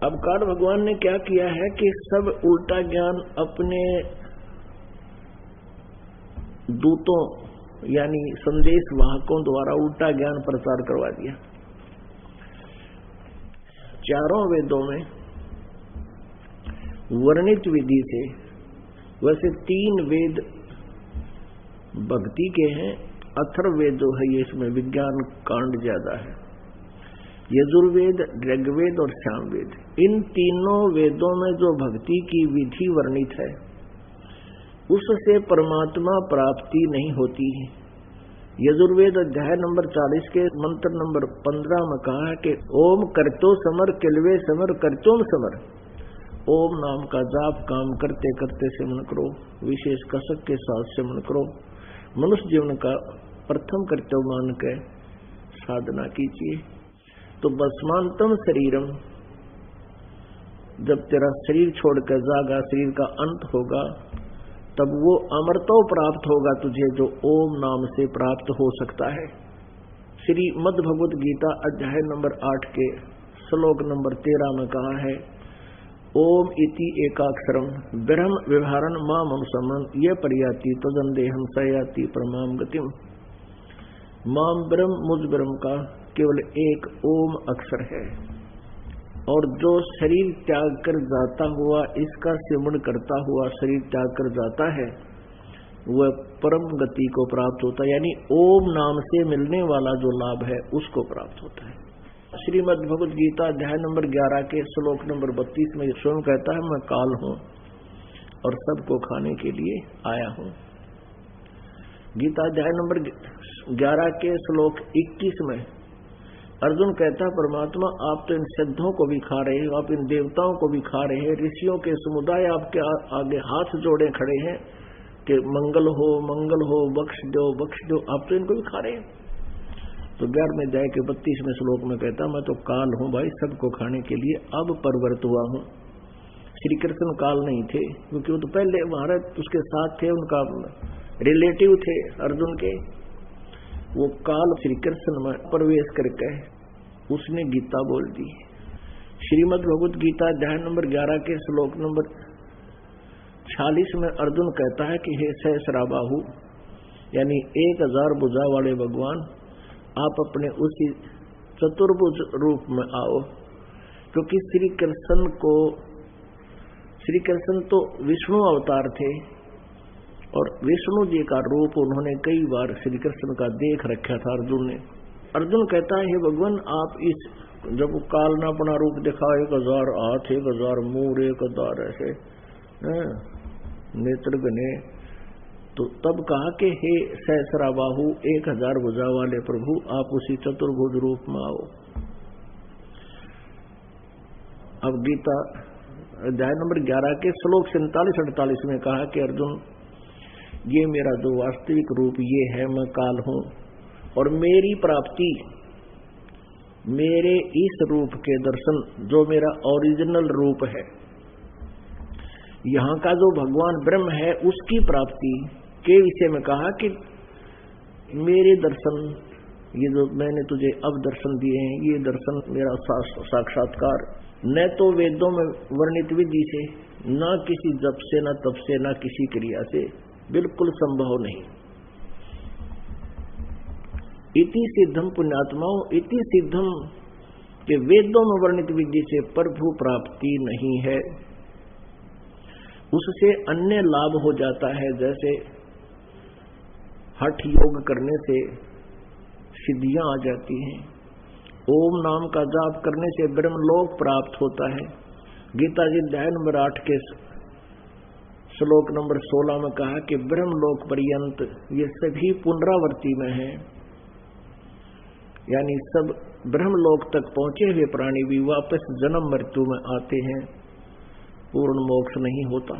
अब काल भगवान ने क्या किया है कि सब उल्टा ज्ञान अपने दूतों यानी संदेश वाहकों द्वारा उल्टा ज्ञान प्रचार करवा दिया। चारों वेदों में वर्णित विधि से, वैसे 3 वेद भक्ति के हैं, अथर्ववेद जो है ये इसमें विज्ञान कांड ज्यादा है, यजुर्वेद, ऋग्वेद और सामवेद। इन तीनों वेदों में जो भक्ति की विधि वर्णित है उससे परमात्मा प्राप्ति नहीं होती है। यजुर्वेद अध्याय नंबर 40 के मंत्र नंबर 15 में कहा है कि ओम करतो समर किलवे समर करतोम समर। ओम नाम का जाप काम करते करते सेवन करो, विशेष कसक के साथ सेवन करो, मनुष्य जीवन का प्रथम कर्तव्य मान के साधना कीजिए। तो भस्मांतम शरीरम, जब तेरा शरीर छोड़कर जागा, शरीर का अंत होगा, तब वो अमरत्व प्राप्त होगा तुझे, जो ओम नाम से प्राप्त हो सकता है। श्रीमद् भगवद गीता अध्याय नंबर 8 के श्लोक नंबर 13 में कहा है ओम इति एकाक्षरम ब्रह्म व्यवहारन मां मनुसमन ये परियाति तदंदेहम सयाति परमाम गतिम। माम ब्रह्म, मुझ ब्रह्म का केवल एक ओम अक्षर है, और जो शरीर त्याग कर जाता हुआ, इसका सेवन करता हुआ शरीर त्याग कर जाता है, वह परम गति को प्राप्त होता है, यानी ओम नाम से मिलने वाला जो लाभ है उसको प्राप्त होता है। श्रीमद् भगवद गीता अध्याय नंबर 11 के श्लोक नंबर 32 में स्वयं कहता है मैं काल हूं और सबको खाने के लिए आया हूं। गीता अध्याय नंबर 11 के श्लोक 21 में अर्जुन कहता है परमात्मा आप तो इन सिद्धों को भी खा रहे हो, आप इन देवताओं को भी खा रहे हैं, ऋषियों के समुदाय आपके आगे हाथ जोड़े खड़े हैं कि मंगल हो मंगल हो, बख्श दो बख्श दो, आप तो इनको भी खा रहे हैं। तो 11वें अध्याय के 32वें श्लोक में कहता मैं तो काल हूं भाई, सबको खाने के लिए अब परवर्त हुआ हूं। श्री कृष्ण काल नहीं थे, क्योंकि वो तो पहले महाराज उसके साथ थे, उनका रिलेटिव थे अर्जुन के। वो काल श्री कृष्ण में प्रवेश करके उसने गीता बोल दी। श्रीमद् भगवद गीता अध्याय नंबर 11 के श्लोक नंबर 46 में अर्जुन कहता है कि हे सहस्राबाहु यानी 1000 भुजा वाले भगवान, आप अपने उसी चतुर्भुज रूप में आओ, क्योंकि श्री कृष्ण तो विष्णु अवतार थे और विष्णु जी का रूप उन्होंने कई बार श्री कृष्ण का देख रखा था अर्जुन ने। अर्जुन कहता है हे भगवान आप इस जब काल ने अपना रूप दिखा 1000 हाथ, 1000 मुंह, 1000 ऐसे नेत्र गने, तो तब कहा कि हे सहस्रा बाहु 1000 भुजा वाले प्रभु, आप उसी चतुर्भुज रूप में आओ। अब गीता अध्याय नंबर 11 के श्लोक 47-48 में कहा कि अर्जुन, ये मेरा जो वास्तविक रूप ये है, मैं काल हूं, और मेरी प्राप्ति मेरे इस रूप के दर्शन, जो मेरा ओरिजिनल रूप है, यहाँ का जो भगवान ब्रह्म है, उसकी प्राप्ति के विषय में कहा कि मेरे दर्शन, ये जो मैंने तुझे अब दर्शन दिए हैं, ये दर्शन मेरा साक्षात्कार न तो वेदों में वर्णित विधि से, न किसी जप से, न तप से, न किसी क्रिया से, बिल्कुल संभव नहीं। इति सिद्धम पुण्यात्माओं, इति सिद्धम के वेदों में वर्णित विधि से प्रभु प्राप्ति नहीं है। उससे अन्य लाभ हो जाता है, जैसे हठ योग करने से सिद्धियां आ जाती हैं, ओम नाम का जाप करने से ब्रह्मलोक प्राप्त होता है। गीता जी अध्याय नंबर 8 के श्लोक नंबर 16 में कहा कि ब्रह्मलोक पर्यंत ये सभी पुनरावृत्ति में है, यानी सब ब्रह्मलोक तक पहुंचे हुए प्राणी भी वापस जन्म मृत्यु में आते हैं, पूर्ण मोक्ष नहीं होता।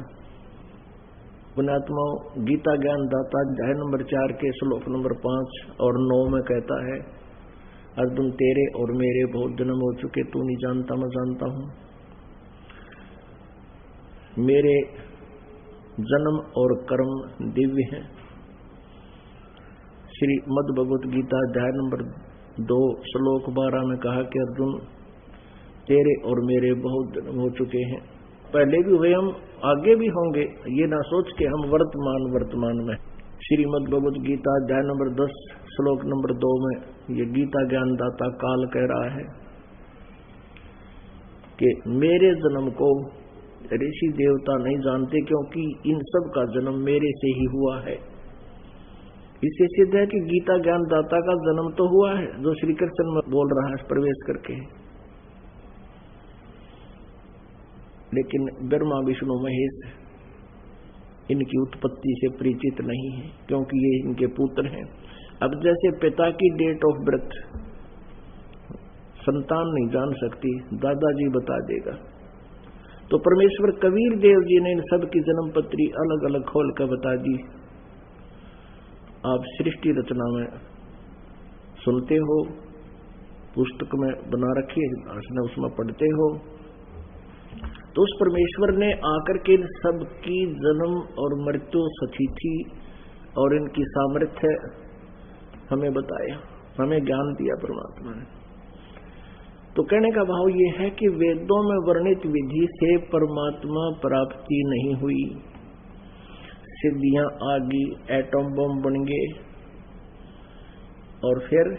पुण्यात्माओं, गीता ज्ञान दाता अध्याय नंबर 4 के श्लोक नंबर 5 और 9 में कहता है, अर्जुन तेरे और मेरे बहुत जन्म हो चुके, तू नहीं जानता, मैं जानता हूं। मेरे जन्म और कर्म दिव्य हैं। श्रीमद् भगवत गीता अध्याय नंबर 2 श्लोक 12 में कहा कि अर्जुन तेरे और मेरे बहुत जन्म हो चुके हैं, पहले भी हुए, हम आगे भी होंगे, ये ना सोच के हम वर्तमान में। श्रीमद् भगवत गीता अध्याय नंबर 10 श्लोक नंबर 2 में ये गीता ज्ञान दाता काल कह रहा है कि मेरे जन्म को ऋषि देवता नहीं जानते, क्योंकि इन सब का जन्म मेरे से ही हुआ है। इससे सिद्ध है कि गीता ज्ञान दाता का जन्म तो हुआ है, जो श्री कृष्ण में बोल रहा है प्रवेश करके, लेकिन ब्रह्मा विष्णु महेश इनकी उत्पत्ति से परिचित नहीं है, क्योंकि ये इनके पुत्र हैं। अब जैसे पिता की डेट ऑफ बर्थ संतान नहीं जान सकती, दादाजी बता देगा, तो परमेश्वर कबीर देव जी ने इन सब की जन्म पत्री अलग अलग खोल कर बता दी। आप सृष्टि रचना में सुनते हो, पुस्तक में बना रखी है, उसमें पढ़ते हो, तो उस परमेश्वर ने आकर के सबकी जन्म और मृत्यु सतिथि और इनकी सामर्थ्य हमें बताया, हमें ज्ञान दिया परमात्मा ने। तो कहने का भाव ये है कि वेदों में वर्णित विधि से परमात्मा प्राप्ति नहीं हुई, सिद्धियां आ गई, एटम बम बन गए, और फिर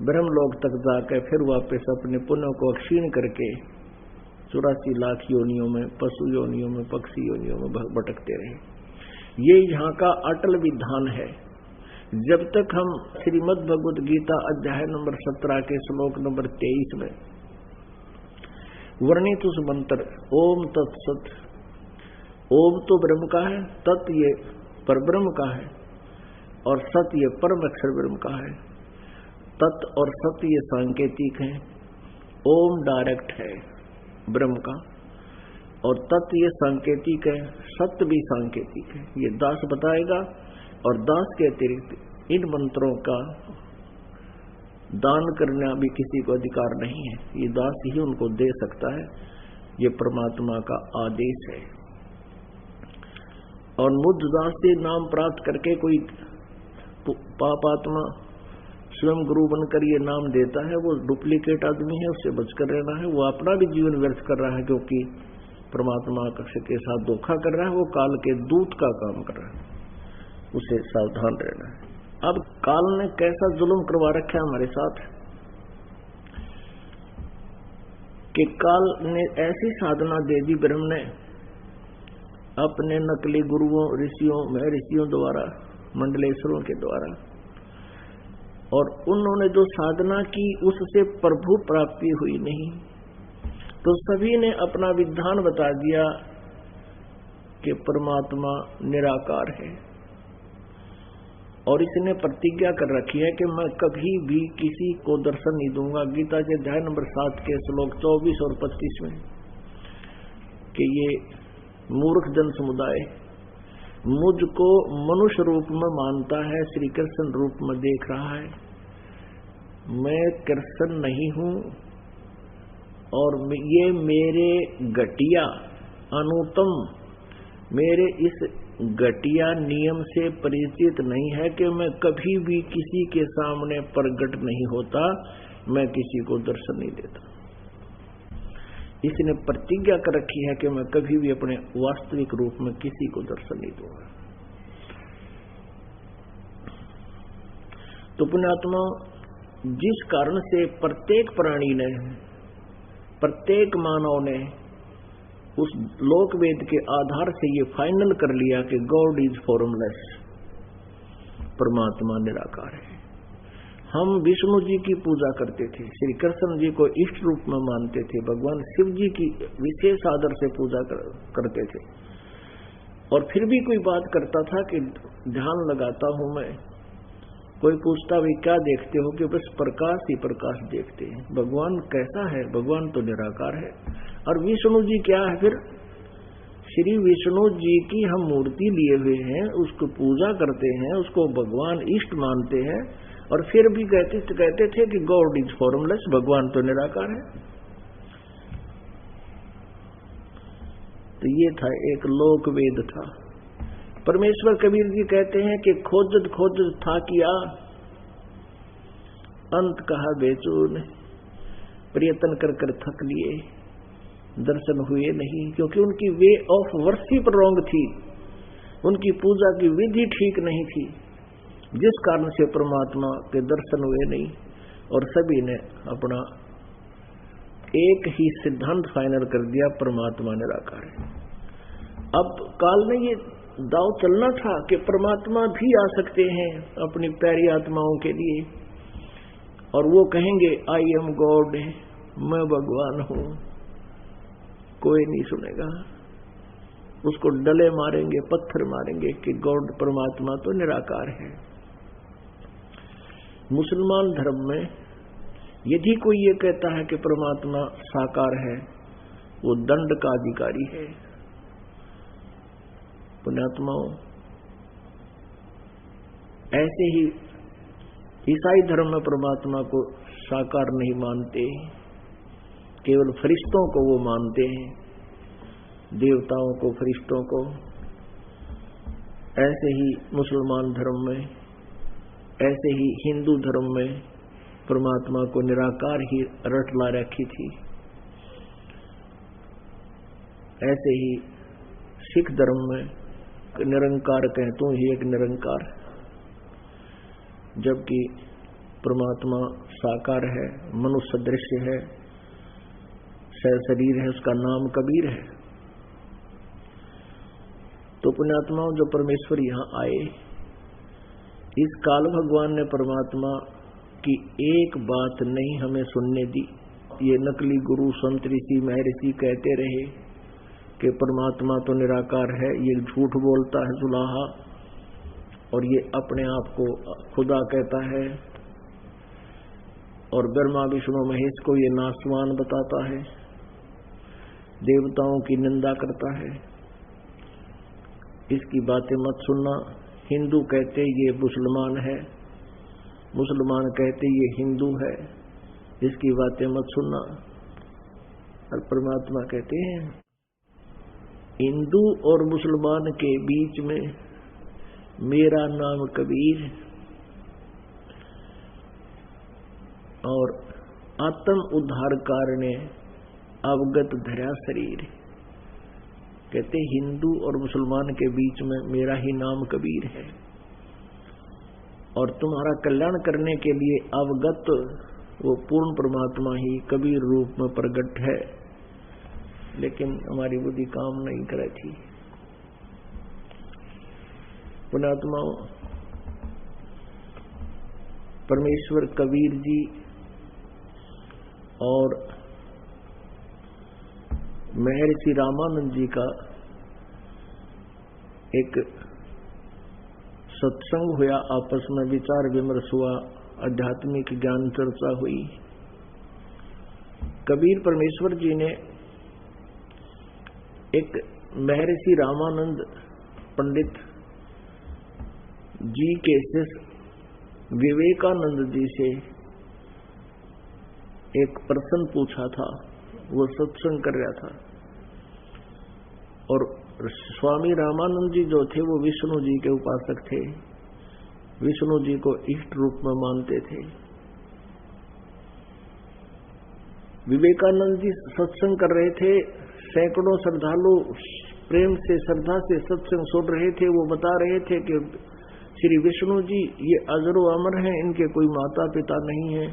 ब्रह्मलोक तक जाकर फिर वापस अपने पुण्य को क्षीण करके 84 लाख योनियों में, पशु योनियों में, पक्षी योनियों में भटकते रहे। ये यहाँ का अटल विधान है। जब तक हम श्रीमद् भगवत गीता अध्याय नंबर 17 के श्लोक नंबर 23 में वर्णित उस मंत्र ओम तत्सत, ओम तो ब्रह्म का है, तत् ये परब्रह्म का है, और सत ये परम अक्षर ब्रह्म का है। तत् और सत ये सांकेतिक है, ओम डायरेक्ट है ब्रह्म का, और तत् ये सांकेतिक है, सत्य भी सांकेतिक है। ये दास बताएगा, और दास के अतिरिक्त इन मंत्रों का दान करना भी किसी को अधिकार नहीं है, ये दास ही उनको दे सकता है, ये परमात्मा का आदेश है। और मुझ दास से नाम प्राप्त करके कोई पापात्मा स्वयं गुरु बनकर ये नाम देता है, वो डुप्लीकेट आदमी है, उससे बचकर रहना है। वो अपना भी जीवन व्यर्थ कर रहा है, क्योंकि परमात्मा के साथ धोखा कर रहा है, वो काल के दूत का काम कर रहा है, उसे सावधान रहना है। अब काल ने कैसा जुल्म करवा रखा है हमारे साथ कि काल ने ऐसी साधना दे दी ब्रह्म ने अपने नकली गुरुओं, ऋषियों, महर्षियों द्वारा, मंडलेश्वरों के द्वारा, और उन्होंने जो साधना की उससे प्रभु प्राप्ति हुई नहीं, तो सभी ने अपना विधान बता दिया कि परमात्मा निराकार है। और इसने प्रतिज्ञा कर रखी है कि मैं कभी भी किसी को दर्शन नहीं दूंगा। गीता के अध्याय नंबर 7 के श्लोक 24 और 25 में कि ये मूर्ख जन समुदाय मुझको मनुष्य रूप में मानता है, श्री कृष्ण रूप में देख रहा है, मैं कृष्ण नहीं हूं और ये मेरे घटिया अनुतम, मेरे इस घटिया नियम से परिचित नहीं है कि मैं कभी भी किसी के सामने प्रकट नहीं होता, मैं किसी को दर्शन नहीं देता। इसने प्रतिज्ञा कर रखी है कि मैं कभी भी अपने वास्तविक रूप में किसी को दर्शन नहीं दूंगा। तो पुण्यात्मा, जिस कारण से प्रत्येक प्राणी ने, प्रत्येक मानव ने उस लोक वेद के आधार से ये फाइनल कर लिया कि गॉड इज फॉर्मलेस, परमात्मा निराकार है। हम विष्णु जी की पूजा करते थे, श्री कृष्ण जी को इष्ट रूप में मानते थे, भगवान शिव जी की विशेष आदर से पूजा करते थे, और फिर भी कोई बात करता था कि ध्यान लगाता हूं मैं, कोई पूछता भाई क्या देखते हो, कि बस प्रकाश ही प्रकाश देखते हैं। भगवान कैसा है? भगवान तो निराकार है। और विष्णु जी क्या है? फिर श्री विष्णु जी की हम मूर्ति लिए हुए हैं, उसको पूजा करते हैं, उसको भगवान इष्ट मानते हैं, और फिर भी कहते थे कि गॉड इज फॉर्मलेस, भगवान तो निराकार है। तो ये था एक लोक वेद था। परमेश्वर कबीर जी कहते हैं कि खोजत खोजत था किया, अंत कहा बेचून, प्रयत्न कर कर थक लिए, दर्शन हुए नहीं, क्योंकि उनकी वे ऑफ वर्शिप रॉन्ग थी, उनकी पूजा की विधि ठीक नहीं थी, जिस कारण से परमात्मा के दर्शन हुए नहीं। और सभी ने अपना एक ही सिद्धांत फाइनल कर दिया, परमात्मा निराकार है। अब काल ने ये दाव चलना था कि परमात्मा भी आ सकते हैं अपनी प्यारी आत्माओं के लिए, और वो कहेंगे आई एम गॉड, मैं भगवान हूं। कोई नहीं सुनेगा, उसको डले मारेंगे, पत्थर मारेंगे कि गॉड, परमात्मा तो निराकार है। मुसलमान धर्म में यदि कोई ये कहता है कि परमात्मा साकार है, वो दंड का अधिकारी है। पुण्यात्माओं, ऐसे ही ईसाई धर्म में परमात्मा को साकार नहीं मानते, केवल फरिश्तों को वो मानते हैं, देवताओं को, फरिश्तों को। ऐसे ही मुसलमान धर्म में, ऐसे ही हिंदू धर्म में परमात्मा को निराकार ही रट ला रखी थी। ऐसे ही सिख धर्म में निरंकार कहतूं ही एक निरंकार, जबकि परमात्मा साकार है, मनुष्य दृश्य है, शरीर है, उसका नाम कबीर है। तो पुण्यात्माओं, जो परमेश्वर यहां आए, इस काल भगवान ने परमात्मा की एक बात नहीं हमें सुनने दी। ये नकली गुरु, संत, ऋषि, महर्षि कहते रहे कि परमात्मा तो निराकार है, ये झूठ बोलता है जुलाहा, और ये अपने आप को खुदा कहता है, और ब्रह्मा विष्णु महेश को ये नासवान बताता है, देवताओं की निंदा करता है। इसकी बातें मत सुनना। हिंदू कहते ये मुसलमान है, मुसलमान कहते ये हिंदू है, इसकी बातें मत सुनना। और परमात्मा कहते हैं हिंदू और मुसलमान के बीच में मेरा नाम कबीर, और आत्म उद्धारकार ने अवगत धरा शरीर। कहते हिंदू और मुसलमान के बीच में मेरा ही नाम कबीर है, और तुम्हारा कल्याण करने के लिए अवगत वो पूर्ण परमात्मा ही कबीर रूप में प्रकट है। लेकिन हमारी बुद्धि काम नहीं करे थी। पुण्यात्माओं, परमेश्वर कबीर जी और महर्षि रामानंद जी का एक सत्संग हुआ, आपस में विचार विमर्श हुआ, आध्यात्मिक ज्ञान चर्चा हुई। कबीर परमेश्वर जी ने एक महर्षि रामानंद पंडित जी के शिष्य विवेकानंद जी से एक प्रश्न पूछा था। वो सत्संग कर रहा था और स्वामी रामानंद जी जो थे वो विष्णु जी के उपासक थे, विष्णु जी को इष्ट रूप में मानते थे। विवेकानंद जी सत्संग कर रहे थे, सैकड़ों श्रद्धालु प्रेम से श्रद्धा से सत्संग सुन रहे थे। वो बता रहे थे कि श्री विष्णु जी ये अजरो अमर हैं, इनके कोई माता पिता नहीं है,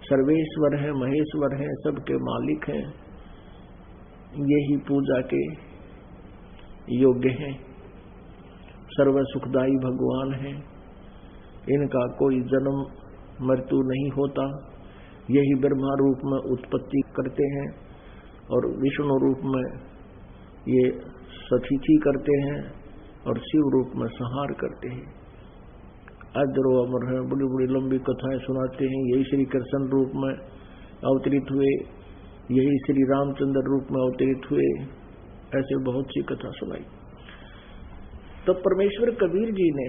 सर्वेश्वर हैं, महेश्वर हैं, सबके मालिक हैं, यही पूजा के योग्य हैं, सर्व सुखदायी भगवान हैं, इनका कोई जन्म मृत्यु नहीं होता, यही ब्रह्मा रूप में उत्पत्ति करते हैं और विष्णु रूप में ये सतिथि करते हैं और शिव रूप में संहार करते हैं। अजरो अमर है, बड़ी बड़ी लंबी कथाएं सुनाते हैं। यही श्री कृष्ण रूप में अवतरित हुए, यही श्री रामचंद्र रूप में अवतरित हुए, ऐसे बहुत सी कथा सुनाई। तब तो परमेश्वर कबीर जी ने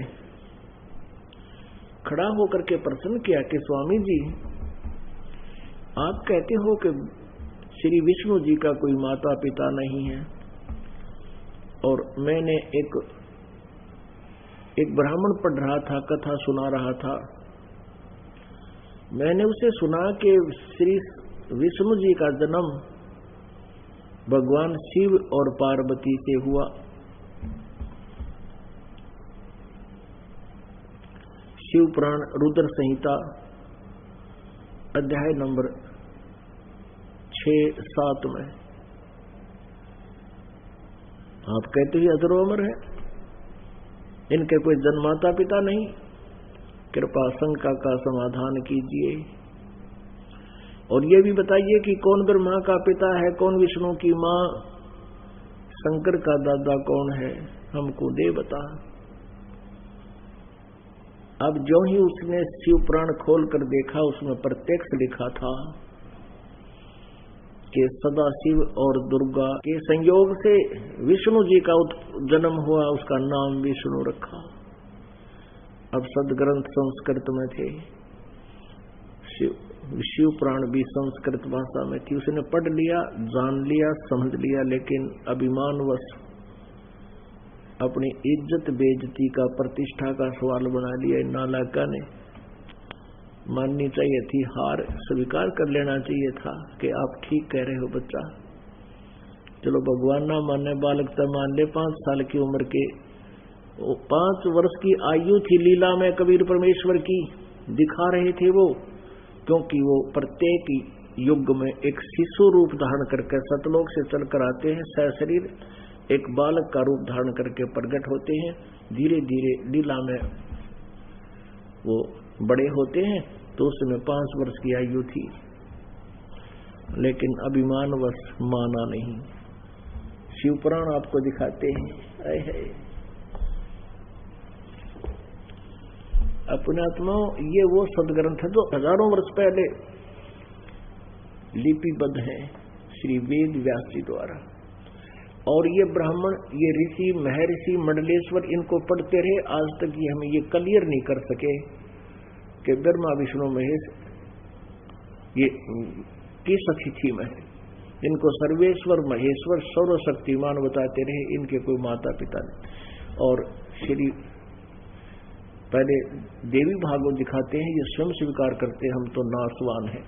खड़ा होकर के प्रश्न किया कि स्वामी जी, आप कहते हो कि श्री विष्णु जी का कोई माता पिता नहीं है, और मैंने एक ब्राह्मण पढ़ रहा था, कथा सुना रहा था, मैंने उसे सुना कि श्री विष्णु जी का जन्म भगवान शिव और पार्वती से हुआ। शिव पुराण रुद्र संहिता अध्याय नंबर 6-7 में। आप कहते ही अजरो अमर है, इनके कोई जन्माता पिता नहीं, कृपा शंका का समाधान कीजिए और ये भी बताइए कि कौन ब्रह्मा का पिता है, कौन विष्णु की मां, शंकर का दादा कौन है, हमको दे बता। अब जो ही उसने शिव पुराण खोल कर देखा, उसमें प्रत्यक्ष लिखा था कि सदाशिव और दुर्गा के संयोग से विष्णु जी का जन्म हुआ, उसका नाम विष्णु रखा। अब सदग्रंथ संस्कृत में थे, शिव पुराण भी संस्कृत भाषा में थी। उसने पढ़ लिया, जान लिया, समझ लिया, लेकिन अभिमानवश अपनी इज्जत बेइज्जती का, प्रतिष्ठा का सवाल बना लिया। नालायका ने माननी चाहिए थी हार, स्वीकार कर लेना चाहिए था कि आप ठीक कह रहे हो बच्चा, चलो भगवान ना माने, बालक तो मान ले। 5 साल की उम्र के, 5 वर्ष की आयु थी लीला में कबीर परमेश्वर की, दिखा रहे थे वो, क्योंकि वो प्रत्येक युग में एक शिशु रूप धारण करके सतलोक से चलकर आते हैं, सशरीर एक बालक का रूप धारण करके प्रकट होते हैं, धीरे धीरे लीला में वो बड़े होते हैं। तो उसमें 5 वर्ष की आयु थी, लेकिन अभिमानवश माना नहीं। शिव पुराण आपको दिखाते हैं, अपने आत्माओं, ये वो सदग्रंथ है जो हजारों वर्ष पहले लिपिबद्ध है श्री वेद व्यास जी द्वारा, और ये ब्राह्मण, ये ऋषि, महर्षि, मंडलेश्वर इनको पढ़ते रहे। आज तक ये हमें ये क्लियर नहीं कर सके कि ब्रह्मा विष्णु महेश ये किस तिथि में है। इनको सर्वेश्वर महेश्वर सर्वशक्तिमान बताते रहे, इनके कोई माता पिता नहीं। और श्री पहले देवी भागवत दिखाते हैं, ये स्वयं स्वीकार करते हैं हम तो नासवान हैं।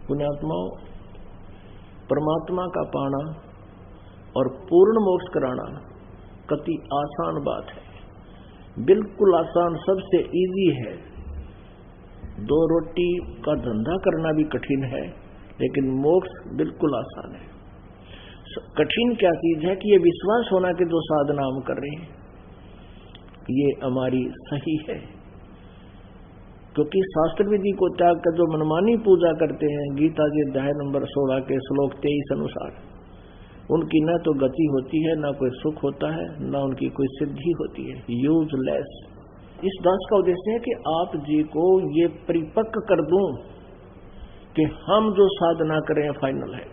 पुण्यात्माओं, परमात्मा का पाना और पूर्ण मोक्ष कराना कति आसान बात है, बिल्कुल आसान, सबसे इजी है। 2 रोटी का धंधा करना भी कठिन है, लेकिन मोक्ष बिल्कुल आसान है। कठिन क्या चीज है कि ये विश्वास होना कि जो साधना हम कर रहे हैं ये हमारी सही है, क्योंकि शास्त्र विधि को त्याग कर जो मनमानी पूजा करते हैं गीता जी अध्याय नंबर 16 के श्लोक 23 अनुसार, उनकी न तो गति होती है, न कोई सुख होता है, न उनकी कोई सिद्धि होती है, यूजलेस। इस दास का उद्देश्य है कि आप जी को ये परिपक्व कर दूं कि हम जो साधना करें फाइनल है।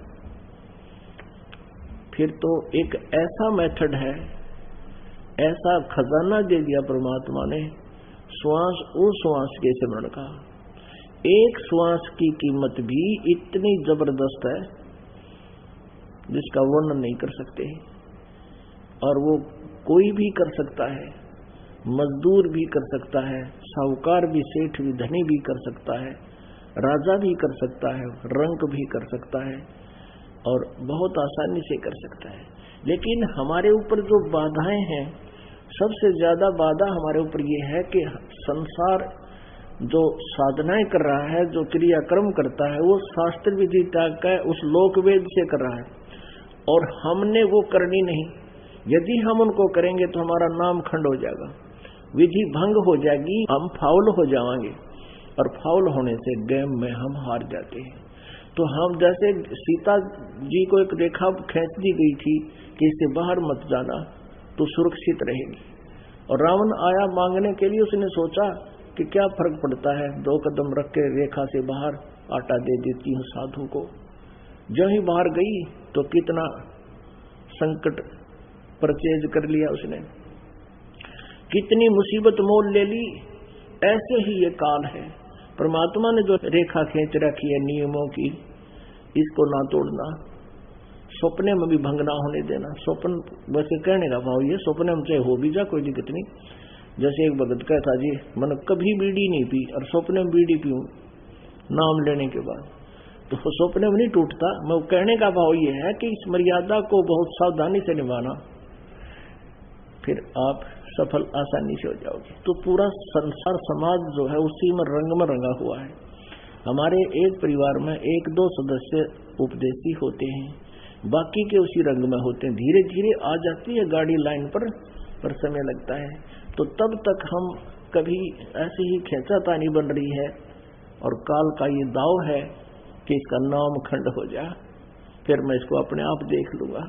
फिर तो एक ऐसा मेथड है, ऐसा खजाना दे दिया परमात्मा ने श्वास उस श्वास के सिमरण का। एक श्वास की कीमत भी इतनी जबरदस्त है जिसका वर्णन नहीं कर सकते, और वो कोई भी कर सकता है, मजदूर भी कर सकता है, साहूकार भी, सेठ भी, धनी भी कर सकता है, राजा भी कर सकता है, रंक भी कर सकता है, और बहुत आसानी से कर सकता है। लेकिन हमारे ऊपर जो बाधाएं हैं, सबसे ज्यादा बाधा हमारे ऊपर ये है कि संसार जो साधनाएं कर रहा है, जो क्रियाक्रम करता है, वो शास्त्र विधि त्याग का उस लोक वेद से कर रहा है, और हमने वो करनी नहीं। यदि हम उनको करेंगे तो हमारा नाम खंड हो जाएगा, विधि भंग हो जाएगी, हम फाउल हो जाएंगे, और फाउल होने से गेम में हम हार जाते हैं। तो हम जैसे सीता जी को एक रेखा खींच दी गई थी कि इससे बाहर मत जाना तो सुरक्षित रहेगी, और रावण आया मांगने के लिए, उसने सोचा कि क्या फर्क पड़ता है, 2 कदम रख के रेखा से बाहर आटा दे देती हूँ साधु को। जो ही बाहर गई तो कितना संकट परचेज कर लिया उसने, कितनी मुसीबत मोल ले ली। ऐसे ही ये काल है। परमात्मा ने जो रेखा खींच रखी है नियमों की, इसको ना तोड़ना, सपने में भी भंग ना होने देना। स्वप्न वैसे कहने का भाव ये, सपने में चाहे हो भी जा कोई दिक्कत नहीं। जैसे एक भगत कहता जी, मैंने कभी बीड़ी नहीं पी और सपने में बीड़ी पीऊं नाम लेने के बाद, तो सपने में नहीं टूटता। मैं कहने का भाव ये है कि इस मर्यादा को बहुत सावधानी से निभाना, फिर आप सफल आसानी से हो जाओगे। तो पूरा संसार समाज जो है उसी में रंग में रंगा हुआ है। हमारे एक परिवार में 1-2 सदस्य उपदेशी होते हैं, बाकी के उसी रंग में होते हैं। धीरे धीरे आ जाती है गाड़ी लाइन पर समय लगता है। तो तब तक हम कभी ऐसी ही खींचातानी बन रही है, और काल का ये दाव है कि इसका नाम खंड हो जा, फिर मैं इसको अपने आप देख लूंगा।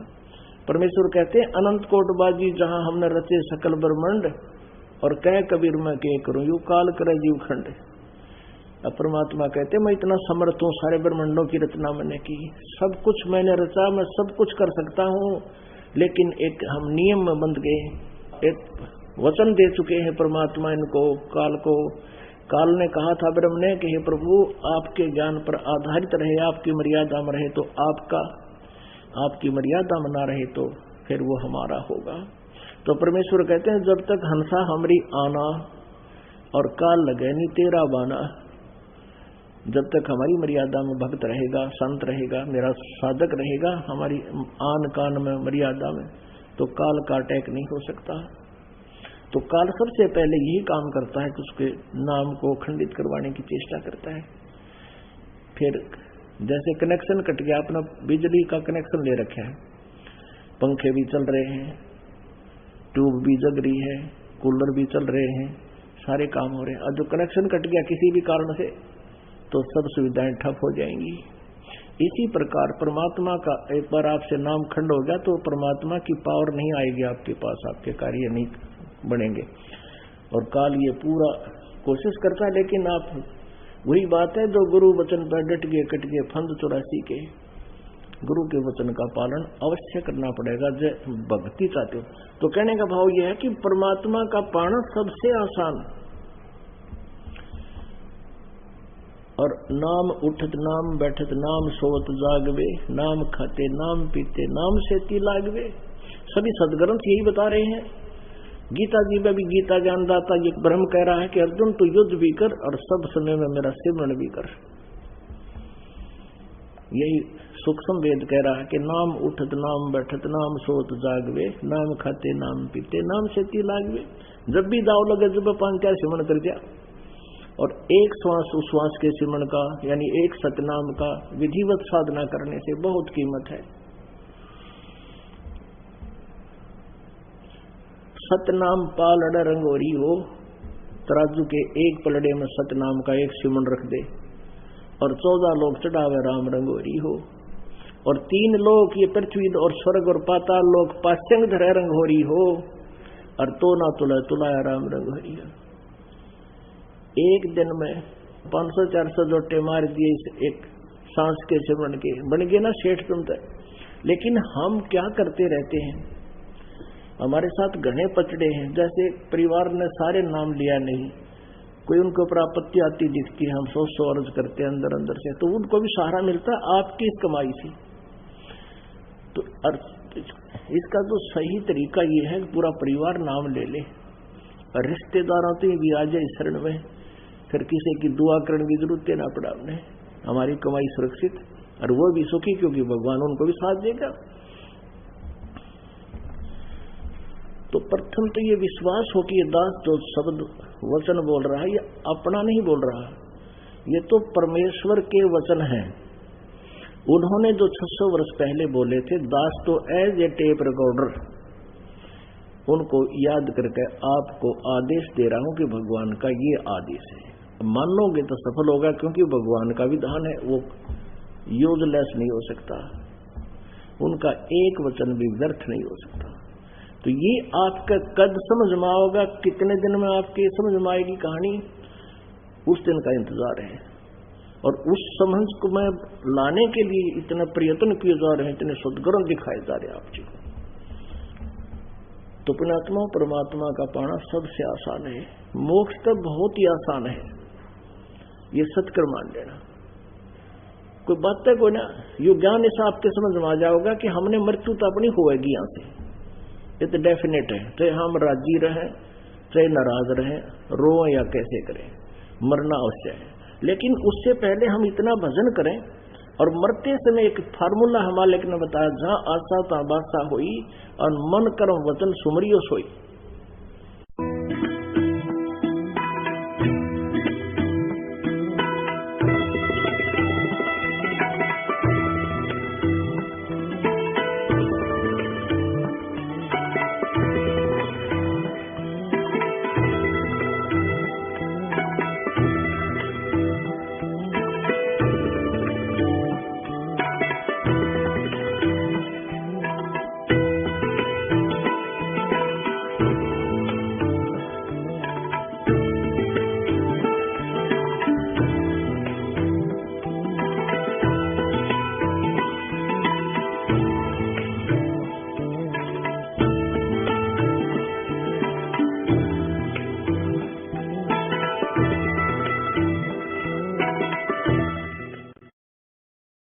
परमेश्वर कहते हैं, अनंत कोटबाजी जहां हमने रचे सकल ब्रह्मांड, और कह कबीर मैं के करूं यू काल करे जीव खंड। अब परमात्मा कहते मैं इतना समर्थ हूं, सारे ब्रह्मांडों की रचना मैंने की, सब कुछ मैंने रचा, मैं सब कुछ कर सकता हूं, लेकिन एक हम नियम में बंध गए। एक वचन दे चुके हैं परमात्मा इनको, काल को। काल ने कहा था ब्रह्म ने कि हे प्रभु, आपके ज्ञान पर आधारित रहे, आपकी मर्यादा में रहे तो आपका, आपकी मर्यादा में ना रहे तो फिर वो हमारा होगा। तो परमेश्वर कहते हैं, जब तक हंसा हमरी आना और काल लगे नी तेरा बाना, जब तक हमारी मर्यादा में भक्त रहेगा, संत रहेगा, मेरा साधक रहेगा, हमारी आन कान में मर्यादा में, तो काल का अटैक नहीं हो सकता। तो काल सबसे पहले यही काम करता है कि उसके नाम को खंडित करवाने की चेष्टा करता है। फिर जैसे कनेक्शन कट गया, अपना बिजली का कनेक्शन ले रखा है, पंखे भी चल रहे हैं, ट्यूब भी जग रही है, कूलर भी चल रहे हैं, सारे काम हो रहे हैं, और जो कनेक्शन कट गया किसी भी कारण से तो सब सुविधाएं ठप हो जाएंगी। इसी प्रकार परमात्मा का एक बार आपसे नाम खंड हो गया तो परमात्मा की पावर नहीं आएगी आपके पास, आपके कार्य नहीं बनेंगे। और काल ये पूरा कोशिश करता है, लेकिन आप वही बात है जो गुरु वचन पर डट गए कट गए फंद 84 के, गुरु के वचन का पालन अवश्य करना पड़ेगा जब भक्ति चाहते हो। तो कहने का भाव यह है कि परमात्मा का पाना सबसे आसान, और नाम उठत नाम बैठत नाम सोवत जागवे, नाम खाते नाम पीते नाम सेती लागवे। सभी सदग्रंथ यही बता रहे हैं। गीता जी में भी गीता ज्ञानदाता ये ब्रह्म कह रहा है कि अर्जुन तू युद्ध भी कर और सब समय में मेरा सिमरण भी कर। यही सूक्ष्म वेद कह रहा है कि नाम उठत नाम बैठत नाम सोत जागवे, नाम खाते नाम पीते नाम सेती लागवे। जब भी दाव लगे जब पांचा सिमरण कर दिया। और एक श्वास उश्वास के सिमरण का यानी एक सतनाम का विधिवत साधना करने से बहुत कीमत है। सतनाम पालड़ रंगोरी हो, तराजू के एक पलड़े में सतनाम का एक सिमन रख दे, और 14 लोग चढ़ावे राम रंगोरी हो, और 3 लोग ये पृथ्वी और स्वर्ग और पाताल लोग पास्यंग धरे रंगोरी हो, और तो ना तुलाया राम रंगोरी हो। एक दिन में 500-400 जोटे मार दिए इस एक सांस के सिमरन के, बन गए ना सेठ तुम तक। लेकिन हम क्या करते रहते हैं, हमारे साथ घने पचड़े हैं। जैसे परिवार ने सारे नाम लिया नहीं, कोई उनके ऊपर आपत्ति आती दिखती है, हम 100 अर्ज करते हैं अंदर अंदर से, तो उनको भी सहारा मिलता है आपकी इस कमाई से। तो इसका तो सही तरीका ये है कि पूरा परिवार नाम ले ले, और रिश्तेदारों से भी आ जाए शरण में, फिर किसी की दुआ करने की जरूरत ना पड़ा, हमने हमारी कमाई सुरक्षित और वो भी सुखी, क्योंकि भगवान उनको भी साथ देगा। तो प्रथम तो ये विश्वास हो कि ये दास जो शब्द वचन बोल रहा है ये अपना नहीं बोल रहा, ये तो परमेश्वर के वचन हैं। उन्होंने जो 600 वर्ष पहले बोले थे, दास तो एज ए टेप रिकॉर्डर उनको याद करके आपको आदेश दे रहा हूं कि भगवान का ये आदेश है, मानोगे तो सफल होगा, क्योंकि भगवान का विधान है, वो यूजलेस नहीं हो सकता, उनका एक वचन भी व्यर्थ नहीं हो सकता। तो ये आपका कद समझ में आओगा, कितने दिन में आपके समझ में आएगी कहानी, उस दिन का इंतजार है। और उस समझ को मैं लाने के लिए इतना प्रयत्न किए जा रहे हैं, इतने सद्गुण दिखाए जा रहे हैं आप जी को। तो पुण्यात्मा परमात्मा का पाना सबसे आसान है, मोक्ष तो बहुत ही आसान है, ये सत्कर मान लेना। कोई बात है कोई ना, यो ज्ञान ऐसा आपके समझ में आ जाओगा कि हमने मृत्यु तो अपनी होएगी यहां से, ये तो डेफिनेट है, चाहे हम राजी रहें चाहे नाराज रहें, रोएं या कैसे करें, मरना अवश्य है। लेकिन उससे पहले हम इतना भजन करें, और मरते समय एक फार्मूला हमारे ने बताया, जहां आशा ता बासा होई और मन कर्म वचन सुमरियो सोई।